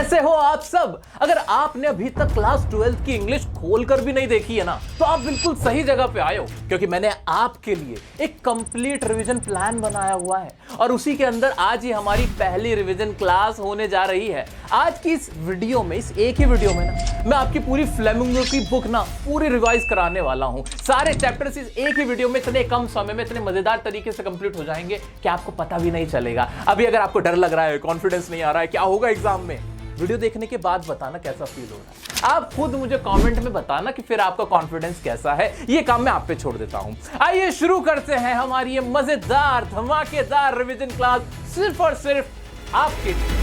कैसे हो आप सब? अगर आपने अभी तक क्लास 12 की इंग्लिश खोलकर भी नहीं देखी है ना, तो आप बिल्कुल सही जगह पे आए हो, क्योंकि मैंने आपके लिए एक कंप्लीट रिवीजन प्लान बनाया हुआ है और उसी के अंदर आज ही हमारी पहली रिवीजन क्लास होने जा रही है। आज की इस वीडियो में, इस एक ही वीडियो में ना, मैं आपकी पूरी फ्लेमिंगो की बुक ना पूरी रिवाइज कराने वाला हूं। सारे चैप्टर्स इस एक ही वीडियो में इतने कम समय में इतने मजेदार तरीके से कंप्लीट हो जाएंगे कि आपको पता भी नहीं चलेगा। अभी अगर आपको डर लग रहा है, कॉन्फिडेंस नहीं आ रहा है, क्या होगा एग्जाम में, वीडियो देखने के बाद बताना कैसा फील हो रहा है। आप खुद मुझे कमेंट में बताना कि फिर आपका कॉन्फिडेंस कैसा है। ये काम मैं आप पे छोड़ देता हूं। आइए शुरू करते हैं हमारी ये मजेदार धमाकेदार रिवीजन क्लास सिर्फ और सिर्फ आपके लिए।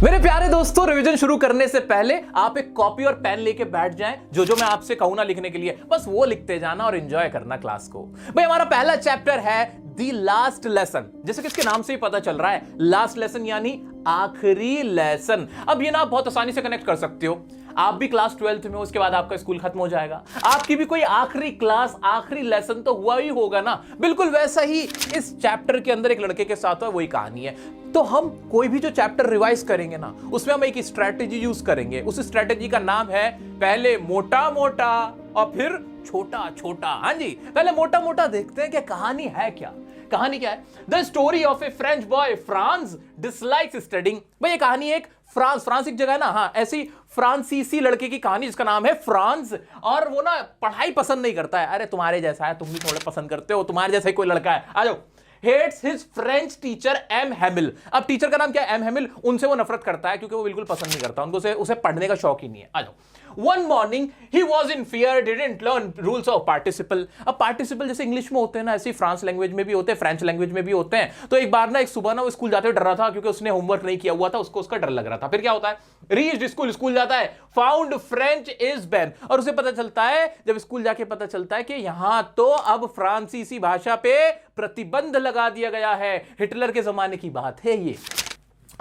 मेरे प्यारे दोस्तों, रिवीजन शुरू करने से पहले आप एक कॉपी और पेन लेके बैठ जाएं। जो मैं आपसे कहूं ना लिखने के लिए, बस वो लिखते जाना और एंजॉय करना क्लास को। भाई हमारा पहला चैप्टर है द लास्ट लेसन। जैसे कि इसके नाम से ही पता चल रहा है, लास्ट लेसन यानी आखिरी लेसन। अब ये ना आप बहुत आसानी से कनेक्ट कर सकते हो। आप भी क्लास 12th में हो, उसके बाद आपका स्कूल खत्म हो जाएगा, आपकी भी कोई आखिरी क्लास आखिरी लेसन तो हुआ ही होगा ना। बिल्कुल वैसा ही इस चैप्टर के अंदर एक लड़के के साथ है, वही कहानी है। तो हम कोई भी जो चैप्टर रिवाइज करेंगे ना, उसमें हम एक स्ट्रेटेजी यूज करेंगे। उस स्ट्रेटेजी का नाम है पहले मोटा मोटा और फिर छोटा छोटा। हाँ जी, पहले मोटा मोटा देखते हैं कि कहानी है क्या। कहानी क्या है? The story of A French boy France dislikes studying. भाई ये कहानी एक फ्रांस एक जगह है ना, हाँ, ऐसी फ्रांसीसी लड़के की कहानी जिसका नाम है फ्रांस, और वो ना पढ़ाई पसंद नहीं करता है। अरे तुम्हारे जैसा है, तुम भी थोड़ा पसंद करते हो, तुम्हारे जैसा ही कोई लड़का है, आ जाओ। Hates his French teacher M Hamel. अब टीचर का नाम क्या है? M Hamel. उनसे वो नफरत करता है क्योंकि वो बिल्कुल पसंद नहीं करता उनको, उसे पढ़ने का शौक ही नहीं है। आ जाओ। One morning he was in fear, didn't learn rules of participle. अब participle जैसे इंग्लिश में होते हैं ना, ऐसे फ्रांस लैंग्वेज में भी होते हैं, फ्रेंच लैंग्वेज में भी होते हैं। तो एक बार ना, एक सुबह ना, वो स्कूल जाते हुए डर रहा था क्योंकि उसने होमवर्क नहीं किया हुआ था, उसको उसका डर लग रहा था। फिर क्या होता है? रीच्ड स्कूल जाता है, फाउंड फ्रेंच इज बैन, और उसे पता चलता है, जब स्कूल जाके पता चलता है कि यहां तो अब फ्रांसीसी भाषा पे प्रतिबंध लगा दिया गया है। हिटलर के जमाने की बात है ये।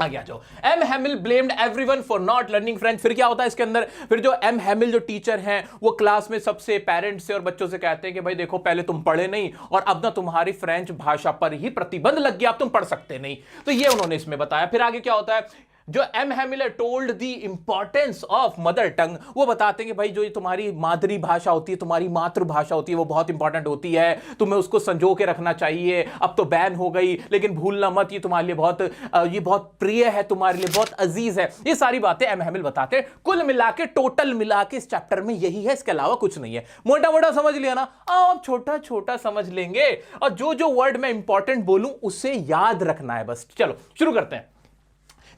आगे आ जाओ। M Hamel blamed everyone for not learning French. फिर क्या होता है इसके अंदर? फिर जो एम हेमिल जो टीचर हैं, वो क्लास में सबसे पेरेंट्स से और बच्चों से कहते हैं कि भाई देखो, पहले तुम पढ़े नहीं और अब ना तुम्हारी फ्रेंच भाषा पर ही प्रतिबंध लग गया, अब तुम पढ़ सकते नहीं। तो ये उन्होंने इसमें बताया। फिर आगे क्या होता है? जो M Hamel told the importance of mother tongue, वो बताते हैं कि भाई जो तुम्हारी मादरी भाषा होती है, तुम्हारी मातृभाषा होती है, वो बहुत इंपॉर्टेंट होती है, तुम्हें उसको संजो के रखना चाहिए। अब तो बैन हो गई, लेकिन भूलना मत, ये तुम्हारे लिए बहुत प्रिय है, तुम्हारे लिए बहुत अजीज है। ये सारी बातें एम हेमिल बताते हैं। कुल मिला के, टोटल मिला के इस चैप्टर में यही है, इसके अलावा कुछ नहीं है। मोटा मोटा समझ लिया ना? अब छोटा छोटा समझ लेंगे, और जो वर्ड मैं इंपॉर्टेंट बोलूं उसे याद रखना है बस। चलो शुरू करते हैं।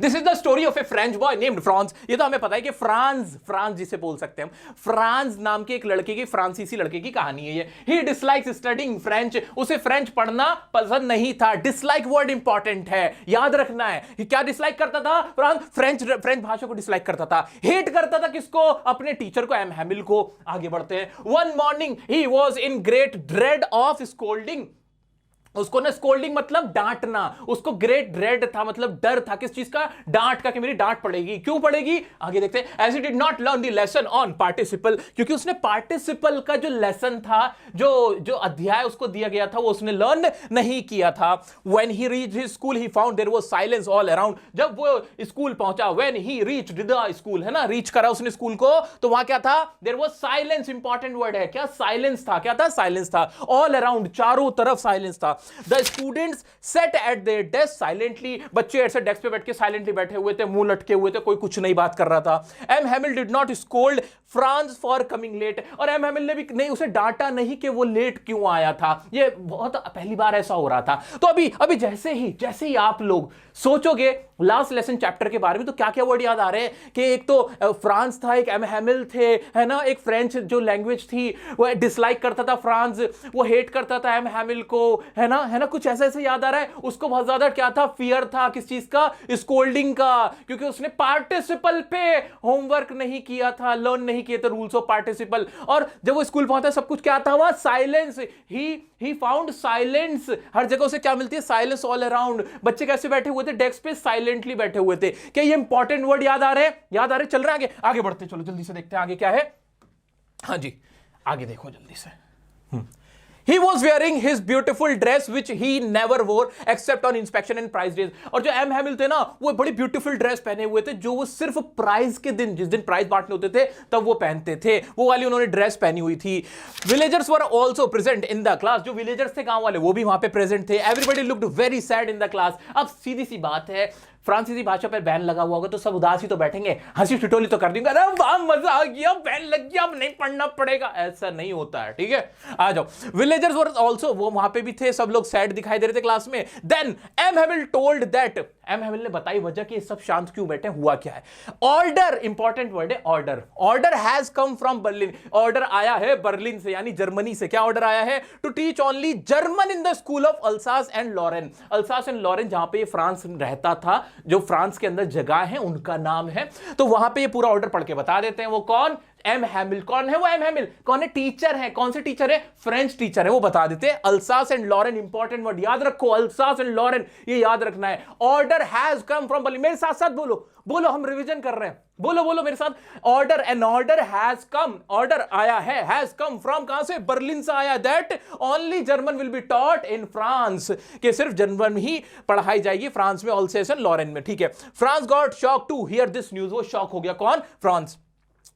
This is the story of A French boy named France. ये तो हमें पता है कि फ्रांस जिसे बोल सकते हैं हम, फ्रांस नाम के एक लड़के की, फ्रांसीसी लड़के की कहानी है ये। ही डिसलाइक्स स्टडिंग फ्रेंच। उसे फ्रेंच पढ़ना पसंद नहीं था। डिसलाइक वर्ड इंपॉर्टेंट है, याद रखना है। क्या डिसलाइक करता था? फ्रेंच भाषा को डिसलाइक करता था। हेट करता था किसको? अपने टीचर को, एम हेमिल को। आगे बढ़ते हैं। One morning he was in great dread of scolding. उसको ना स्कोल्डिंग मतलब डांटना, उसको ग्रेट ड्रेड था, मतलब डर था। किस चीज का? डांट का, कि मेरी डांट पड़ेगी। क्यों पड़ेगी? आगे देखते हैं। As he did not learn the lesson on participle, क्योंकि उसने पार्टिसिपल का जो लेसन था, जो अध्याय उसको दिया गया था, वो उसने लर्न नहीं किया था। When he reached his school he found there was silence all around. जब वो स्कूल पहुंचा, when he reached the school, है ना, रीच करा उसने स्कूल को, तो वहां क्या था? There was silence. Important word है क्या? साइलेंस था। क्या था? साइलेंस था। ऑल अराउंड, चारों तरफ साइलेंस था। The students sat at their desk silently. बच्चे ऐसे डेस्क पे बैठ के साइलेंटली बैठे हुए थे, मुंह लटके हुए थे, कोई कुछ नहीं बात कर रहा था। M Hamel did not scold Franz for coming late, और एम हेमिल ने भी नहीं, उसे डांटा नहीं कि वो लेट क्यों आया था। ये बहुत पहली बार ऐसा हो रहा था। तो अभी जैसे ही आप लोग सोचोगे लास्ट लेसन चैप्टर के बारे में, तो क्या क्या वर्ड याद आ रहे हैं? कि एक तो फ्रांस था, एक एम हेमिल थे, है ना, एक फ्रेंच जो लैंग्वेज थी वो डिसलाइक करता था फ्रांस, वो हेट करता था एम हेमिल को, है ना, कुछ ऐसा ऐसे याद आ रहा है। उसको बहुत ज्यादा क्या था? फियर था। किस चीज का? स्कोल्डिंग का, क्योंकि उसने पार्टिसिपल पे होमवर्क नहीं किया था, लर्न नहीं किए थे रूल्स ऑफ पार्टिसिपल। और जब वो स्कूल पहुंचा, सब कुछ क्या था? वहां साइलेंस। He found silence. हर जगह उसे क्या मिलती है? Silence all around. बच्चे कैसे बैठे हुए थे? डेस्क पे साइलेंटली बैठे हुए थे। क्या ये इंपॉर्टेंट वर्ड याद आ रहे हैं? याद आ रहे? चल रहे हैं आगे बढ़ते, चलो जल्दी से देखते हैं आगे क्या है। हाँ जी, आगे देखो जल्दी से। He was wearing his beautiful dress which he never wore except on inspection and prize days. और जो एम हैमिल थे ना, वो बड़ी ब्यूटीफुल ड्रेस पहने हुए थे जो वो सिर्फ प्राइज के दिन, जिस दिन प्राइज बांटने होते थे तब वो पहनते थे, वो वाली उन्होंने ड्रेस पहनी हुई थी. Villagers were also present in the class. जो विलेजर्स थे गांव वाले वो भी वहां पे प्रेजेंट थे. Everybody looked very sad in the class. अब सीधी सी बात है, फ्रांसीसी भाषा पर बैन लगा हुआ होगा तो सब उदास ही तो बैठेंगे, हंसी ठिठोली तो कर देंगे, अरे वाह मजा आ गया, बैन लग गया, अब नहीं पढ़ना पड़ेगा. ऐसा नहीं होता है, ठीक है. आ जाओ. विलेजर्स वर आल्सो, वो वहां पे भी थे, सब लोग सैड दिखाई दे रहे थे क्लास में. Then M Hamel told that, M Hamel ने बताई वजह कि सब शांत क्यों बैठे, हुआ क्या है. ऑर्डर, इंपॉर्टेंट वर्ड है order. Order has come from Berlin. Order आया है बर्लिन से, यानी जर्मनी से. क्या ऑर्डर आया है? To teach only German in the school of Alsace and Lorraine. Alsace and Lorraine जहां पे फ्रांस रहता था, जो फ्रांस के अंदर जगह है उनका नाम है, तो वहां पे ये पूरा ऑर्डर पढ़ के बता देते हैं. वो कौन? एम हैमिल. कौन है वो एम हैमिल? कौन है? टीचर है. कौन से टीचर है? फ्रेंच टीचर है. वो बता देते हैं. Alsace and Lorraine, important word याद रखो, अल्सास एंड लॉरेन, ये याद रखना है. Order has come from Berlin. मेरे साथ साथ बोलो, बोलो, हम रिवीजन कर रहे हैं, बोलो बोलो मेरे साथ. Order, an order has come, order आया है, हैज कम फ्रॉम, कहां से? बर्लिन से आया. That only German will be taught in France, कि सिर्फ जर्मन ही पढ़ाई जाएगी फ्रांस में, अल्सास एंड लॉरेन में, ठीक है. Franz got shock to hear this news. वो शॉक हो गया. कौन? Franz.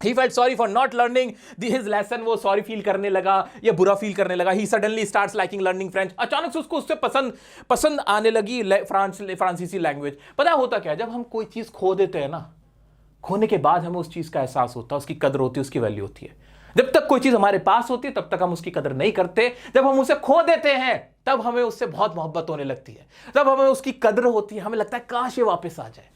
He felt sorry for not learning his lesson. वो सॉरी फील करने लगा या बुरा फील करने लगा. He suddenly starts liking learning French. अचानक से उसको उससे पसंद आने लगी फ्रांसीसी लैंग्वेज. पता होता क्या है, जब हम कोई चीज खो देते हैं ना, खोने के बाद हमें उस चीज का एहसास होता है, उसकी कदर होती है, उसकी वैल्यू होती है. जब तक कोई चीज हमारे पास होती है तब तक हम उसकी कदर नहीं करते. जब हम उसे खो देते हैं तब हमें उससे बहुत मोहब्बत होने लगती है, तब हमें उसकी कदर होती है, हमें लगता है काश ये वापस आ जाए.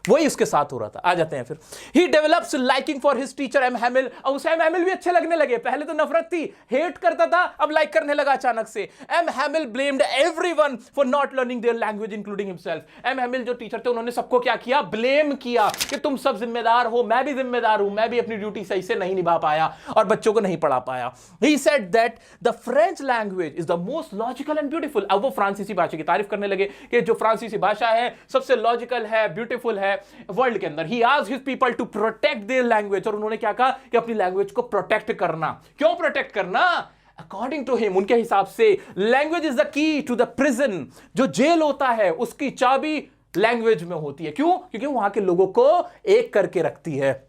वही उसके साथ हो रहा था. आ जाते हैं फिर. He develops liking for his teacher M Hamel. अब उसे एम हैमिल भी अच्छे लगने लगे. पहले तो नफरत थी, हेट करता था, अब लाइक करने लगा अचानक से. M Hamel blamed everyone for not learning their language including himself. M Hamel जो टीचर थे उन्होंने सबको क्या किया? ब्लेम किया कि तुम सब जिम्मेदार हो, मैं भी जिम्मेदार हूं, मैं भी अपनी ड्यूटी सही से नहीं निभा पाया और बच्चों को नहीं पढ़ा पाया. He said that the French language is the most logical and beautiful. अब वो फ्रांसीसी भाषा की तारीफ करने लगे कि जो फ्रांसीसी भाषा है सबसे लॉजिकल है, ब्यूटीफुल है वर्ल्ड के अंदर. He asked his people to protect their language. और उन्होंने क्या कहा कि अपनी लैंग्वेज को प्रोटेक्ट करना. क्यों प्रोटेक्ट करना? अकॉर्डिंग टू हिम, उनके हिसाब से, language is the key to the prison. जो जेल होता है उसकी चाबी लैंग्वेज में होती है. क्यों? क्योंकि वहां के लोगों को एक करके रखती है.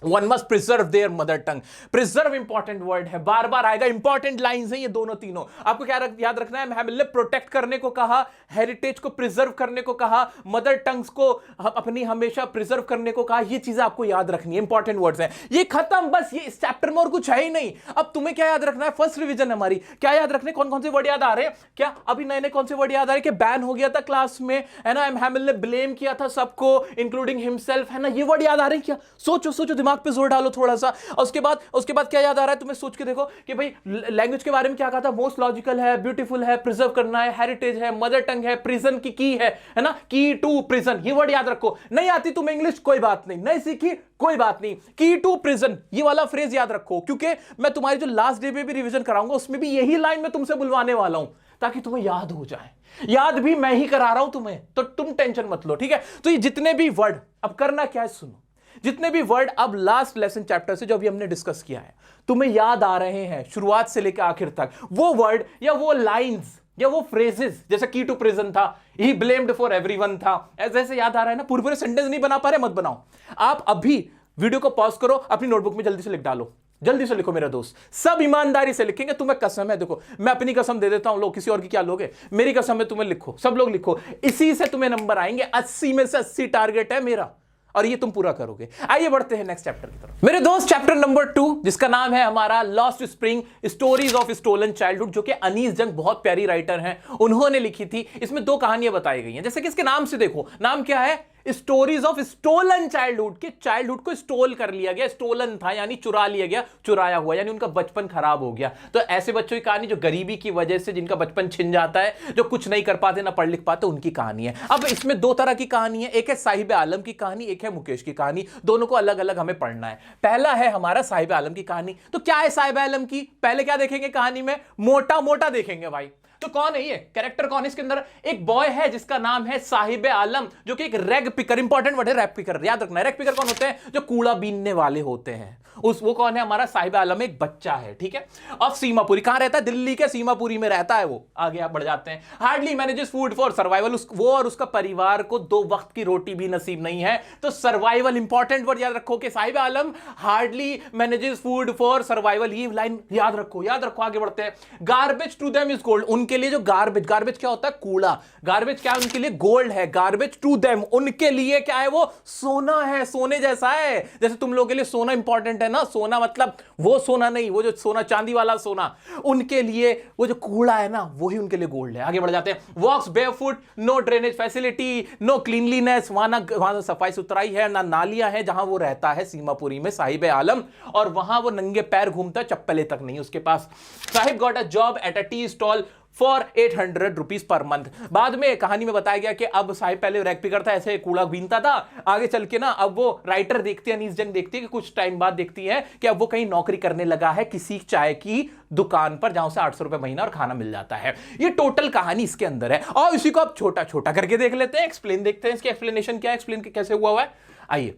One must preserve their mother tongue. Preserve important word है, बार बार आएगा, इंपॉर्टेंट लाइंस हैं ये दोनों तीनों. आपको क्या याद रखना है? हैमिल ने प्रोटेक्ट करने को कहा, हेरिटेज को प्रिजर्व करने को कहा, मदर टंग्स को अपनी हमेशा प्रिजर्व करने को कहा. ये चीजें आपको याद रखनी है, इंपॉर्टेंट वर्ड्स हैं. ये खत्म, बस ये इस चैप्टर में और कुछ है ही नहीं. अब तुम्हें क्या याद रखना है? फर्स्ट रिवीजन हमारी. क्या याद रखने? कौन कौन से वर्ड याद आ रहे हैं? क्या अभी नए नए कौन से वर्ड याद आ रहे हैं? कि बैन हो गया था क्लास में, है ना, हैमिल ने ब्लेम किया था सबको इंक्लूडिंग हिमसेल्फ, है ना. ये वर्ड याद आ रहे हैं क्या? सोचो सोचो, दिमाग पे जोर डालो थोड़ा सा. उसके बाद क्या याद आ रहा है तुम्हें? सोच के देखो कि भाई लैंग्वेज के बारे में क्या कहा था? मोस्ट लॉजिकल है, ब्यूटीफुल है, प्रिजर्व करना है, हेरिटेज है, मदर टंग है, प्रिजन की है ना, की टू प्रिजन. ये वर्ड याद रखो. नहीं आती तुम्हें इंग्लिश, कोई बात नहीं, नहीं सीखी कोई बात नहीं, की टू प्रिजन, ये वाला फ्रेज याद रखो. क्योंकि मैं तुम्हारी जो लास्ट डे पे भी रिवीजन कराऊंगा उसमें भी यही लाइन मैं तुमसे बुलवाने वाला हूं, ताकि तुम्हें याद हो जाए. याद भी मैं ही करा रहा हूं तुम्हें, तो तुम टेंशन मत लो, ठीक है. तो ये जितने भी वर्ड, अब करना क्या है, सुनो. जितने भी वर्ड अब लास्ट लेसन चैप्टर से जो अभी हमने डिस्कस किया है तुम्हें याद आ रहे हैं शुरुआत से लेकर आखिर तक, वो वर्ड या वो लाइंस या वो फ्रेजेस, जैसे की टू प्रिजन था, ही ब्लेम्ड फॉर एवरीवन था, ऐसे ऐसे याद आ रहा है ना. पूरे पूरे सेंटेंस नहीं बना पा रहे, मत बनाओ. आप अभी वीडियो को पॉज करो, अपनी नोटबुक में जल्दी से लिख डालो, जल्दी से लिखो मेरा दोस्त. सब ईमानदारी से लिखेंगे, तुम्हें कसम है. देखो मैं अपनी कसम दे देता हूं, लोग किसी और की क्या लोगे, मेरी कसम है. तुम्हें लिखो, सब लोग लिखो, इसी से तुम्हें नंबर आएंगे. 80 में से 80 टारगेट है मेरा, और ये तुम पूरा करोगे. आइए बढ़ते हैं नेक्स्ट चैप्टर की तरफ. मेरे दोस्त, चैप्टर नंबर 2 जिसका नाम है हमारा lost spring, stories of stolen childhood, जो कि अनीस जंग बहुत प्यारी राइटर हैं, उन्होंने लिखी थी. इसमें 2 कहानियां बताई गई हैं. जैसे कि इसके नाम से देखो, नाम क्या है? Stories of stolen childhood. के चाइल्डहुड को स्टोल कर लिया गया, स्टोलन था यानी चुरा लिया गया, चुराया हुआ, यानी उनका बचपन खराब हो गया. तो ऐसे बच्चों की कहानी जो गरीबी की वजह से जिनका बचपन छिन जाता है, जो कुछ नहीं कर पाते, ना पढ़ लिख पाते, उनकी कहानी है. अब इसमें 2 तरह की कहानी है. एक है साहिब आलम की कहानी, एक है मुकेश की कहानी. दोनों को अलग अलग हमें पढ़ना है. पहला है हमारा साहिब आलम की कहानी. तो क्या है साहिब आलम की? पहले क्या देखेंगे कहानी में? मोटा मोटा देखेंगे भाई. तो कौन है ये कैरेक्टर, कौन है इसके अंदर? एक बॉय है जिसका नाम है साहिब आलम, जो कि एक रैग पिकर, इंपॉर्टेंट वर्ड है रैग पिकर, याद रखना। रैग पिकर कौन होते हैं? जो कूड़ा बीनने वाले होते हैं। वो कौन है? हमारा साहिब आलम एक बच्चा है, ठीक है। अब सीमापुरी कहां रहता है? दिल्ली के सीमापुरी में रहता है वो। आगे आप बढ़ जाते हैं। Hardly manages food for survival, वो और उसका परिवार को 2 वक्त की रोटी भी नसीब नहीं है। तो सर्वाइवल, इंपॉर्टेंट वर्ड याद रखो कि Sahib Alam hardly manages food for survival, ये लाइन याद रखो, याद रखो। आगे बढ़ते हैं। Garbage to them is gold, उनके लिए जो गार्बेज, गार्बेज क्या होता है? कूड़ा। गार्बेज क्या है? उनके लिए गोल्ड है। गार्बेज टू देम, उनके लिए क्या है? वो सोना है, सोने जैसा है। जैसे तुम लोगों के लिए सोना इंपॉर्टेंट है ना, सोना मतलब वो सोना नहीं, वो जो सोना चांदी वाला सोना, उनके लिए वो जो कूड़ा है ना, वही उनके लिए गोल्ड है। आगे बढ़ जाते हैं। Walks barefoot, no drainage facility, no cleanliness, वहां सफाई सुथराई है ना, नालियां हैं जहां वो रहता है सीमापुरी में साहिब आलम, और वहां वो नंगे पैर घूमता है, चप्पलें तक नहीं उसके पास। Sahib got a job at a tea stall for 800 rupees per month. बाद में कहानी में बताया गया कि अब साहिब पहले रैग पिकर था, ऐसे कूड़ा बीनता था। आगे चल के ना अब वो राइटर देखती है, अनीस जंग देखती है कि कुछ टाइम बाद देखती है कि अब वो कहीं नौकरी करने लगा है किसी चाय की दुकान पर, जहां से 800 रुपए महीना और खाना मिल जाता है। ये टोटल कहानी इसके अंदर है, और इसी को आप छोटा छोटा करके देख लेते हैं, एक्सप्लेन देखते हैं, इसकी एक्सप्लेनेशन क्या है, एक्सप्लेन कैसे हुआ है। आइए।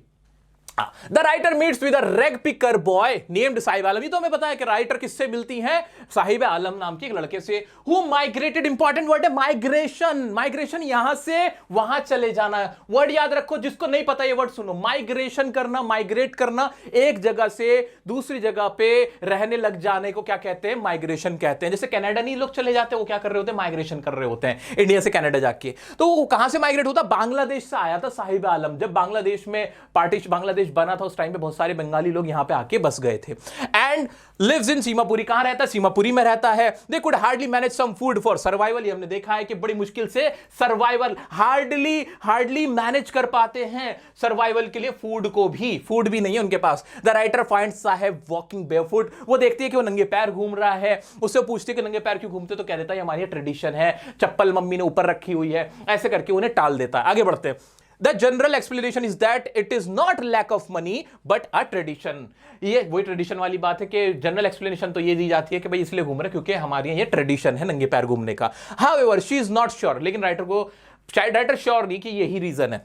The writer meets with a rag picker boy named Sahib Alam. ये तो हमें पता है कि राइटर किससे मिलती हैं? साहिब आलम नाम के एक लड़के से। हु माइग्रेटेड, इंपॉर्टेंट वर्ड है माइग्रेशन। माइग्रेशन यहां से वहां चले जाना है, वर्ड याद रखो। जिसको नहीं पता ये वर्ड सुनो, माइग्रेशन करना, माइग्रेट करना, एक जगह से दूसरी जगह पे रहने लग जाने को क्या कहते हैं? माइग्रेशन कहते हैं। जैसे कनाडा नहीं लोग चले जाते, वो क्या कर रहे होते हैं? माइग्रेशन कर रहे होते हैं, इंडिया से कनाडा जाके। तो वो कहां से माइग्रेट होता? बांग्लादेश से आया था साहिब आलम। जब बांग्लादेश में बांग्लादेश बना था उस टाइम पे बहुत सारे बंगाली लोग यहां पे आके बस गए थे। एंड लिव्स इन सीमापुरी, कहां रहता है? सीमापुरी में रहता है। They could hardly manage some food for survival, ये हमने देखा है कि बड़ी मुश्किल से सर्वाइवल, हार्डली मैनेज कर पाते हैं सर्वाइवल के लिए, फूड को भी, फूड भी नहीं है उनके पास। The writer finds Sahib walking barefoot, वो देखती है कि वो नंगे पैर घूम रहा है, उससे पूछती है कि नंगे पैर क्यों घूमते, तो कह देता है हमारी ट्रेडिशन है, चप्पल मम्मी ने ऊपर रखी हुई है, ऐसे करके उन्हें टाल देता है। आगे बढ़ते हैं। The general explanation is that it is not lack of money but a tradition। ये वही ट्रेडिशन वाली बात है कि जनरल एक्सप्लेनेशन तो ये दी जाती है कि भाई इसलिए घूम रहे क्योंकि हमारे यहाँ ये ट्रेडिशन है नंगे पैर घूमने का। However, she is not sure, लेकिन राइटर श्योर नहीं कि यही रीजन है।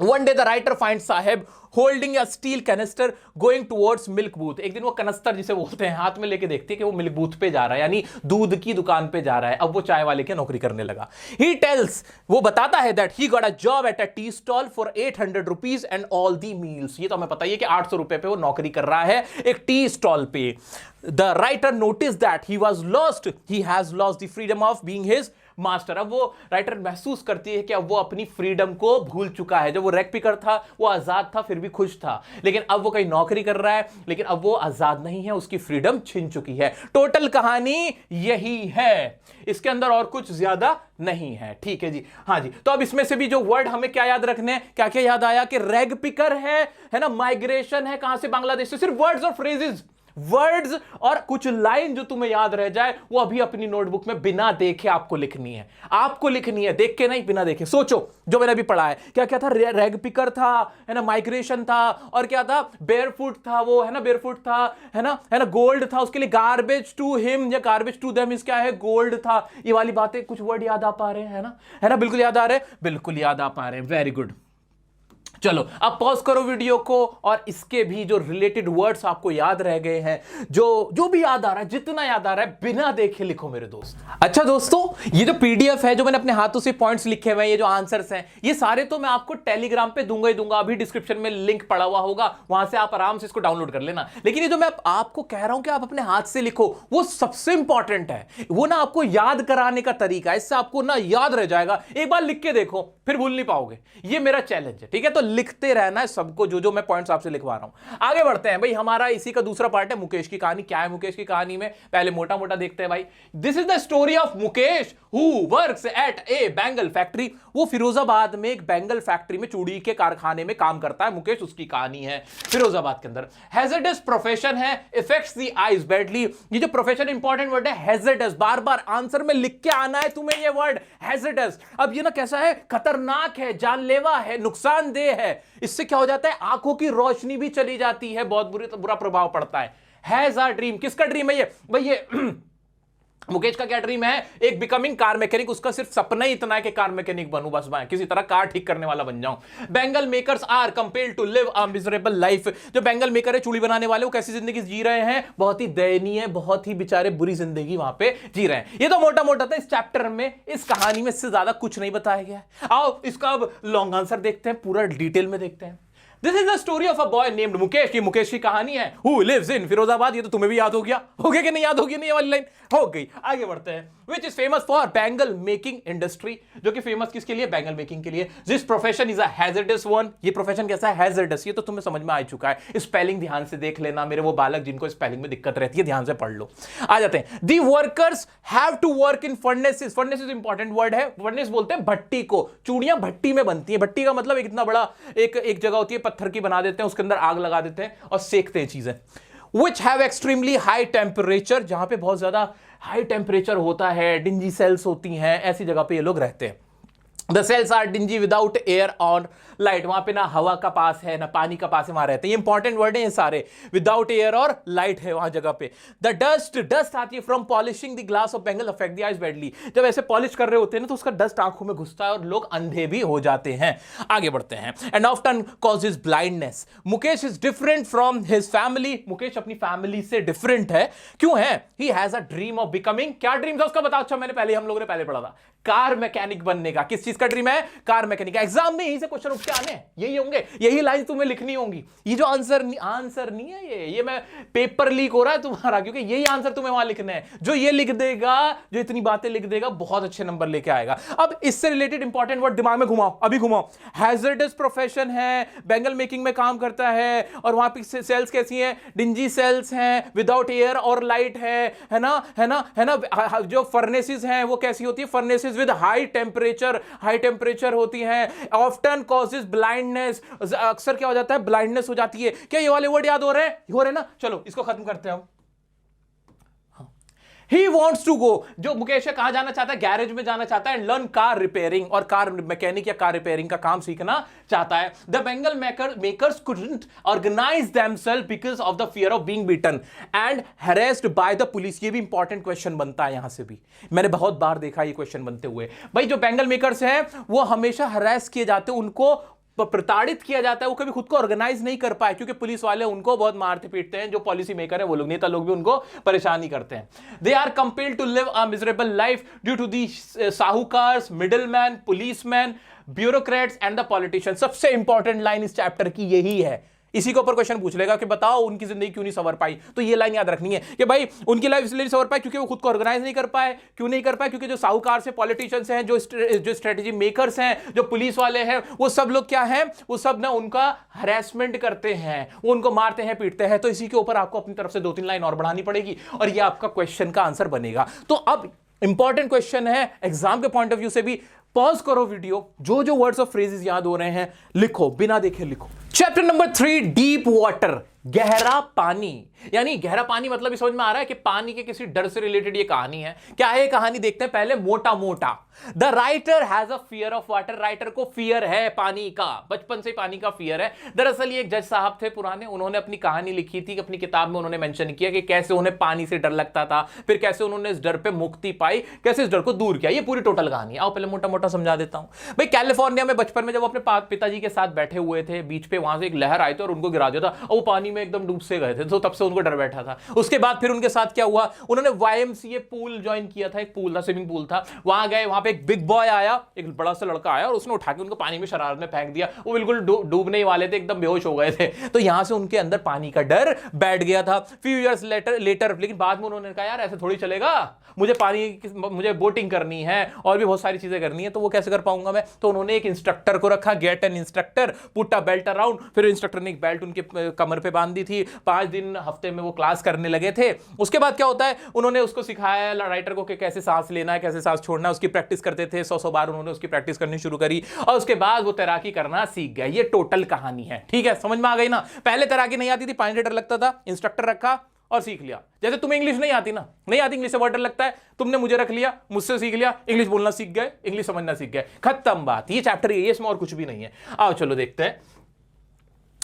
One day the writer finds Sahib holding a steel canister going towards milk booth। एक दिन वो कनस्तर जिसे बोलते हैं हाथ में लेके देखती है कि वो मिल्क बूथ पे जा रहा है, यानी दूध की दुकान पे जा रहा है। अब वो चाय वाले की नौकरी करने लगा। He tells, वो बताता है that he got a job at a tea stall for 800 rupees and all the meals। ये तो हमें पता ही है कि 800 रुपए पे वो नौकरी कर रहा है एक टी स्टॉल पे। The writer noticed that he has lost the freedom of being his master. अब वो राइटर महसूस करती है कि अब वो अपनी फ्रीडम को भूल चुका है। जब वो रैग पिकर था वो आजाद था, फिर भी खुश था, लेकिन अब वो कहीं नौकरी कर रहा है, लेकिन अब वो आजाद नहीं है, उसकी फ्रीडम छिन चुकी है। टोटल कहानी यही है, इसके अंदर और कुछ ज्यादा नहीं है। ठीक है जी, हाँ जी। तो अब इसमें से भी जो वर्ड हमें क्या याद रखने हैं, क्या क्या याद आया कि रैग पिकर है ना, माइग्रेशन है, कहां से? बांग्लादेश से। सिर्फ वर्ड्स और फ्रेजेस, वर्ड्स और कुछ लाइन जो तुम्हें याद रह जाए वो अभी अपनी नोटबुक में बिना देखे आपको लिखनी है। आपको लिखनी है, देख के नहीं, बिना देखे। सोचो जो मैंने अभी पढ़ा है, क्या क्या था? रैग पिकर था, है ना, माइग्रेशन था, और क्या था? बेयरफुट था वो, है ना, बेयरफुट था, है ना, गोल्ड था, उसके लिए गार्बेज टू हिम या गार्बेज टू देम, इसका है गोल्ड था। ये वाली बातें, कुछ वर्ड याद आ पा रहे हैं? है ना, बिल्कुल याद आ रहे हैं, बिल्कुल याद आ पा रहे हैं, वेरी गुड। चलो अब पॉज करो वीडियो को, और इसके भी जो रिलेटेड वर्ड्स आपको याद रह गए हैं, जो भी याद आ रहा है, जितना याद आ रहा है, बिना देखे लिखो मेरे दोस्त। अच्छा दोस्तों, ये जो पीडीएफ है, जो मैंने अपने हाथों से पॉइंट्स लिखे हुए हैं, ये जो आंसर्स हैं, ये सारे तो मैं आपको टेलीग्राम पे दूंगा ही दूंगा। अभी डिस्क्रिप्शन में लिंक पड़ा हुआ होगा, वहां से आप आराम से इसको डाउनलोड कर लेना। लेकिन ये जो मैं आपको कह रहा हूं कि आप अपने हाथ से लिखो, वो सबसे इंपॉर्टेंट है। वो ना आपको याद कराने का तरीका है, इससे आपको ना याद रह जाएगा। एक बार लिख के देखो, फिर भूल नहीं पाओगे। ये मेरा चैलेंज है, ठीक है? तो लिखते रहना है सबको, जो मैं पॉइंट्स आपसे लिखवा रहा हूं। आगे बढ़ते हैं भाई, हमारा इसी का दूसरा पार्ट है मुकेश की कहानी। क्या है मुकेश की कहानी में? पहले मोटा मोटा देखते हैं भाई। This is the story of Mukesh who works at A bangle factory. वो फिरोजाबाद में एक बैंगल फैक्ट्री में, चूड़ी के कारखाने में काम करता है मुकेश। उसकी कहानी है फिरोजाबाद के अंदर। हैजर्डस प्रोफेशन है, इफेक्ट्स द आईज बैडली। ये जो प्रोफेशन इंपॉर्टेंट वर्ड है, हैजर्डस। बार बार आंसर में लिख के आना है तुम्हें ये वर्ड, हैजर्डस। अब ये ना कैसा है? खतरनाक है, जानलेवा है, नुकसानदेह है। इससे क्या हो जाता है? आंखों की रोशनी भी चली जाती है, बहुत बुरा प्रभाव पड़ता है। हैज अ ड्रीम, किसका ड्रीम है ये भाई? ये मुकेश का क्या ड्रीम है? एक बिकमिंग कार मैकेनिक। उसका सिर्फ सपना ही इतना है कि कार मैकेनिक बनूं, बस मैं किसी तरह कार ठीक करने वाला बन जाऊं। Bangle makers are compelled to live a miserable life. जो बेंगल मेकर है, चूड़ी बनाने वाले, वो कैसी जिंदगी जी रहे हैं? बहुत ही दयनीय, बहुत ही बेचारे बुरी जिंदगी वहां पे जी रहे हैं। ये तो मोटा मोटा था। इस चैप्टर में, इस कहानी में इससे ज्यादा कुछ नहीं बताया गया है। आओ इसका अब लॉन्ग आंसर देखते हैं, पूरा डिटेल में देखते हैं। This is the story of a boy named Mukesh. की मुकेश की कहानी है, हु लिव्स इन फिरोजाबाद। ये तो तुम्हें भी याद हो गया होगा कि नहीं याद होगी? नहीं, ये वाली लाइन हो गई। आगे बढ़ते हैं। Which is famous for bangle making industry. जो कि फेमस किसके लिए? बैंगल मेकिंग के लिए। This profession is a hazardous one. ये प्रोफेशन कैसा है? हैजर्डस। ये तो तुम्हें समझ में आ चुका है। स्पेलिंग ध्यान से देख लेना, मेरे वो बालक जिनको स्पेलिंग में दिक्कत रहती है, ध्यान से पढ़ लो। आ जाते हैं। The workers have to work in furnaces. Furnaces important word है। फर्नेस बोलते हैं भट्टी को। चूड़ियां भट्टी में बनती है। भट्टी का मतलब एक इतना बड़ा एक जगह होती है, पत्थर की बना देते हैं, उसके अंदर आग लगा देते हैं और सेकते हैं चीजें। Which have extremely high temperature, जहां पे बहुत ज्यादा हाई टेम्परेचर होता है, डिंजी सेल्स होती हैं, ऐसी जगह पे ये लोग रहते हैं। The cells are dingy without air और लाइट। वहां पे ना हवा का पास है ना पानी का पास है, वहां रहते हैं। ये इंपॉर्टेंट वर्ड है ये सारे। विदाउट एयर और लाइट है वहां जगह पे। द डस्ट आती है from polishing the glass of Bengal affect the eyes badly. जब ऐसे पॉलिश कर रहे होते हैं ना, तो उसका डस्ट आंखों में घुसता है और लोग अंधे भी हो जाते हैं। आगे बढ़ते हैं। And often causes blindness. Mukesh is different from his family. Mukesh अपनी फैमिली से डिफरेंट है। क्यों है? He has a dream of becoming. क्या ड्रीम था उसका बताओ? अच्छा, हम लोगों ने पहले पढ़ा था, कार मैकेनिक बनने का। किस चीज का ड्रीम है? Car mechanic. एग्जाम में यही से क्वेश्चन उठ के आने, यही होंगे, यही लाइन तुम्हें लिखनी होंगी। ये जो आंसर नहीं है, ये मैं पेपर लीक हो रहा है तुम्हारा, क्योंकि यही आंसर तुम्हें वहां लिखना है। जो ये लिख देगा, जो इतनी बातें लिख देगा, बहुत अच्छे नंबर लेके आएगा। अब इससे रिलेटेड इंपॉर्टेंट वर्ड दिमाग में घुमाओ, अभी घुमाओ। हैजर्डस प्रोफेशन है, बेंगल मेकिंग में काम करता है, और वहां पे सेल्स कैसी हैं? डिंजी सेल्स हैं, विदाउट एयर और लाइट है ना। जो फर्नेसेस हैं वो कैसी होती है? फर्नेसेस विद हाई टेम्परेचर होती हैं। Often causes blindness. अक्सर क्या हो जाता है? ब्लाइंडनेस हो जाती है। क्या ये वाले वर्ड याद हो रहे हैं ना? चलो इसको खत्म करते हैं हम। He wants to go। जो मुकेश है, कहां जाना चाहता है? गैरेज में जाना चाहता है। लर्न कार रिपेयरिंग, और कार मैकेनिक या कार रिपेयरिंग का काम सीखना चाहता है। The Bengal makers couldn't organize themselves because of the fear of being beaten and harassed by the police। ये भी इंपॉर्टेंट क्वेश्चन बनता है यहां से भी। मैंने बहुत बार देखा ये क्वेश्चन बनते हुए। भाई जो बेंगल मेकर्स हैं वो हमेशा हरास किए जाते हैं, उनको प्रताड़ित किया जाता है। वो कभी खुद को ऑर्गेनाइज नहीं कर पाए, क्योंकि पुलिस वाले उनको बहुत मारते पीटते हैं। जो पॉलिसी मेकर है वो लोग, नेता लोग भी उनको परेशानी करते हैं। They are compelled to live a miserable life due to the sahukars, middleman, policeman, bureaucrats and the politician. सबसे इंपॉर्टेंट लाइन इस चैप्टर की यही है। इसी के ऊपर क्वेश्चन पूछ लेगा कि बताओ उनकी जिंदगी क्यों नहीं संवर पाई। तो ये लाइन याद रखनी है कि भाई उनकी लाइफ इसलिए संवर पाई क्योंकि वो खुद को ऑर्गेनाइज नहीं कर पाए। क्यों नहीं कर पाए? क्योंकि जो साहूकार से पॉलिटिशियंस हैं, जो स्ट्रेटेजी मेकर्स हैं, जो पुलिस वाले हैं, वो सब लोग क्या हैं? वो सब ना उनका हरेसमेंट करते हैं, वो उनको मारते हैं, पीटते हैं। तो इसी के ऊपर आपको अपनी तरफ से 2-3 लाइन और बढ़ानी पड़ेगी, और ये आपका क्वेश्चन का आंसर बनेगा। तो अब इंपॉर्टेंट क्वेश्चन है एग्जाम के पॉइंट ऑफ व्यू से भी। पॉज करो वीडियो, जो वर्ड्स ऑफ फ्रेजेस याद हो रहे हैं लिखो, बिना देखे लिखो। चैप्टर नंबर 3, डीप वाटर, गहरा पानी। यानी गहरा पानी मतलब भी समझ में आ रहा है कि पानी के किसी डर से रिलेटेड ये कहानी है। क्या है ये कहानी? देखते हैं पहले मोटा मोटा। The writer has a fear of water. Writer को फियर है पानी का, बचपन से पानी का फियर है। दरअसल ये एक जज साहब थे पुराने, उन्होंने अपनी कहानी लिखी थी, अपनी किताब में उन्होंने मेंशन किया कि कैसे उन्हें पानी से डर लगता था, फिर कैसे उन्होंने इस डर पे मुक्ति पाई, कैसे इस डर को दूर किया। ये पूरी टोटल कहानी। आओ पहले मोटा मोटा समझा देता हूं। भाई कैलिफोर्निया में बचपन में जब अपने पिताजी के साथ बैठे हुए थे बीच पे, वहां से एक लहर आई थी और उनको गिरा दिया था, और वो पानी में एकदम डूब से गए थे। तो तब से उनको डर बैठा था। उसके बाद फिर उनके साथ क्या हुआ? उन्होंने YMCA पूल ज्वाइन किया था। एक पूल था, स्विमिंग पूल था। वहां गए, वहां पे एक बिग बॉय आया, एक बड़ा सा लड़का आया, और उसने उठा के उनको पानी में शरारत में फेंक दिया। वो बिल्कुल डूबने ही वाले थे, एकदम बेहोश हो गए थे। तो यहां से उनके अंदर पानी का डर बैठ गया था। फ्यू इयर्स लेटर लेकिन बाद में उन्होंने कहा यार ऐसे थोड़ी चलेगा, मुझे बोटिंग करनी है और भी बहुत सारी चीजें करनी है, तो वो कैसे कर पाऊंगा मैं? तो उन्होंने एक इंस्ट्रक्टर को रखा, get an instructor, put a belt around. फिर इंस्ट्रक्टर ने एक बेल्ट उनके कमर पे बांध दी थी। 5 दिन हफ्ते में वो क्लास करने लगे थे। उसके बाद क्या होता है? उन्होंने उसको सिखाया राइटर को कि कैसे सांस लेना है, कैसे सांस छोड़ना है। उसकी प्रैक्टिस करते थे 100 बार। उन्होंने उसकी प्रैक्टिस करनी शुरू करी, और उसके बाद वो तैराकी करना सीख गए। ये टोटल कहानी है। ठीक है, समझ में आ गई ना? पहले तैराकी नहीं आती थी, पानी से डर लगता था, इंस्ट्रक्टर रखा और सीख लिया। जैसे तुम्हें इंग्लिश नहीं आती ना, नहीं आती, इंग्लिश से बहुत डर लगता है, तुमने मुझे रख लिया, मुझसे सीख लिया, इंग्लिश बोलना सीख गए, इंग्लिश समझना सीख गए, खत्म बात। ये चैप्टर ये, इसमें और कुछ भी नहीं है। आओ चलो देखते हैं।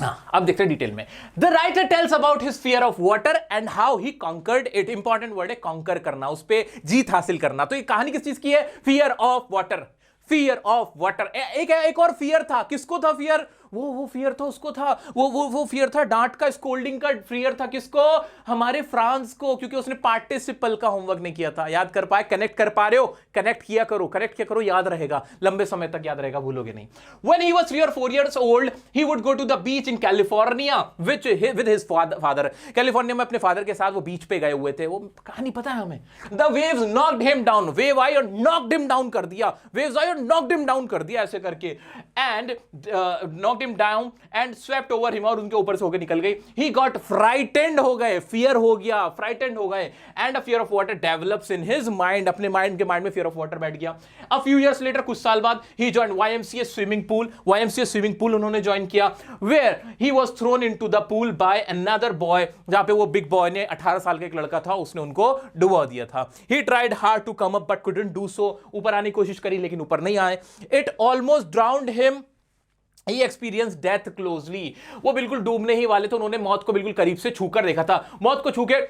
अब देखते हैं डिटेल में। The writer tells about his fear of water and how he conquered it. Important word है कॉन्कर करना, उस पे जीत हासिल करना। तो ये कहानी किस चीज की है? Fear of water, fear of water. एक और फियर था, किसको था फियर? वो फियर था उसको था, वो फियर था डांट का, स्कोल्डिंग का फियर था। किसको? हमारे फ्रांस को, क्योंकि उसने पार्टिसिपल का होमवर्क नहीं किया था। याद कर पाए? कनेक्ट कर पा रहे हो? कनेक्ट किया करो, याद रहेगा, लंबे समय तक याद रहेगा, भूलोगे नहीं। When he was 3 or 4 years old, he would go to the beach in California with his father. California में अपने फादर के साथ वो बीच पे गए हुए थे। वो कहानी पता है हमें। The waves knocked him down. Wave आई और knocked him down कर दिया, waves आई और knocked him down कर दिया, ऐसे करके। And knocked him down and swept over him, और उनके ऊपर से होकर निकल गई। He got frightened, हो गए, fear हो गया, frightened हो गए। And a fear of water develops in his mind, अपने माइंड के माइंड में fear of water बैठ गया। A few years later, कुछ साल बाद, he joined YMCA swimming pool। YMCA swimming pool उन्होंने ज्वाइन किया, where he was thrown into the pool by another boy, जहां पे वो बिग बॉय ने, 18 साल का एक लड़का था, उसने उनको डुबा दिया था। He tried hard to come up but couldn't do so। ऊपर आने की कोशिश करी लेकिन ऊपर नहीं आए। It almost drowned him। He experienced death closely। वो बिल्कुल डूबने ही वाले थे, उन्होंने मौत को बिल्कुल करीब से छूकर देखा था, मौत को छू के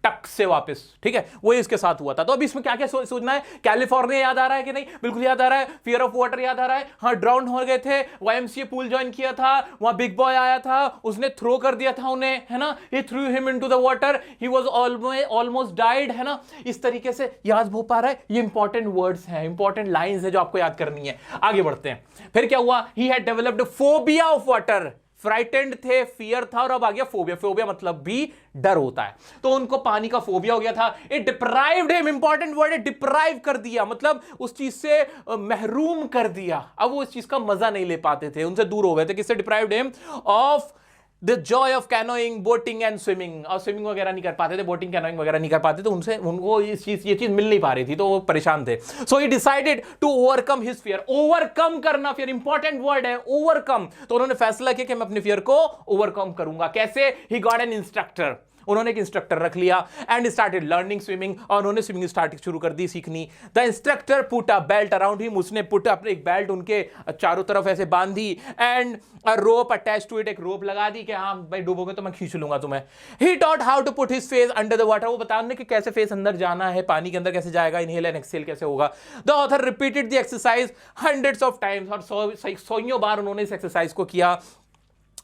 टक से वापस, ठीक है, वो इसके साथ हुआ था। तो अब इसमें क्या क्या सोचना है? कैलिफोर्निया याद आ रहा है कि नहीं? बिल्कुल याद आ रहा है। फियर ऑफ वाटर याद आ रहा है, हाँ, ड्राउन हो गए थे, YMCA पूल ज्वाइन किया था, वहां बिग बॉय आया था, उसने थ्रो कर दिया था उन्हें, है ना, he threw him into the water, he was almost died, है ना। इस तरीके से याद हो पा रहा है? ये इंपॉर्टेंट वर्ड्स हैं, इंपॉर्टेंट लाइंस है जो आपको याद करनी है। आगे बढ़ते हैं। फिर क्या हुआ? He had developed phobia of water. Frightened थे, फियर था, और अब आ गया फोबिया। फोबिया मतलब भी डर होता है, तो उनको पानी का फोबिया हो गया था। It deprived him, important word है, डिप्राइव कर दिया, मतलब उस चीज से महरूम कर दिया। अब वो उस चीज का मजा नहीं ले पाते थे, उनसे दूर हो गए थे। किससे deprived him? Of the Joy of canoeing, boating and swimming. और स्विमिंग वगैरह नहीं कर पाते थे, बोटिंग कैनोइंग वगैरह नहीं कर पाते थे, उनको ये चीज मिल नहीं पा रही थी, तो वो परेशान थे। So he decided to overcome his fear. Overcome करना, फियर, इंपॉर्टेंट वर्ड है, ओवरकम। तो उन्होंने फैसला किया कि मैं अपने फियर को ओवरकम करूंगा। कैसे? He got an instructor. उन्होंने एक इंस्ट्रक्टर रख लिया एंड स्टार्टेड लर्निंग स्विमिंग, और उन्होंने स्विमिंग स्टार्ट शुरू कर दी सीखनी। The instructor put a belt around him, उसने पुट अपने एक बेल्ट उनके चारों तरफ ऐसे बांधी, and a rope attach to it, एक रोप लगा दी कि हाँ भाई डूबोगे तो मैं खींच लूंगा तुम्हें। He taught how to put his face under the water, वो बताने कि कैसे फेस अंदर जाना है, पानी के अंदर कैसे जाएगा, इनहेल एंड एक्सहेल कैसे होगा। The author repeated the exercise hundreds of times, और सौयों बार उन्होंने इस एक्सरसाइज को किया।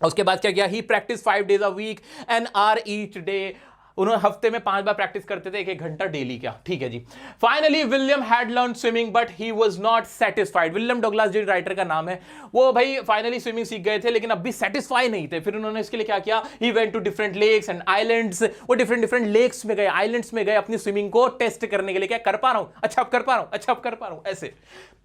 उसके बाद क्या किया? ही practice 5 days a week, an hour each day। उन्होंने हफ्ते में 5 बार प्रैक्टिस करते थे, एक घंटा डेली का, ठीक है जी। Finally William had learn swimming but he was not satisfied. William Douglas जो राइटर का नाम है, वो भाई फाइनली स्विमिंग सीख गए थे, लेकिन अब भी सेटिस्फाई नहीं थे। फिर उन्होंने इसके लिए क्या किया? He went to different lakes and islands. वो डिफरेंट लेक्स में गए, आइलैंड्स में गए, अपनी स्विमिंग को टेस्ट करने के लिए। क्या कर पा रहा हूं? अच्छा अब कर पा रहा हूं, अच्छा अब कर पा रहा हूं, ऐसे।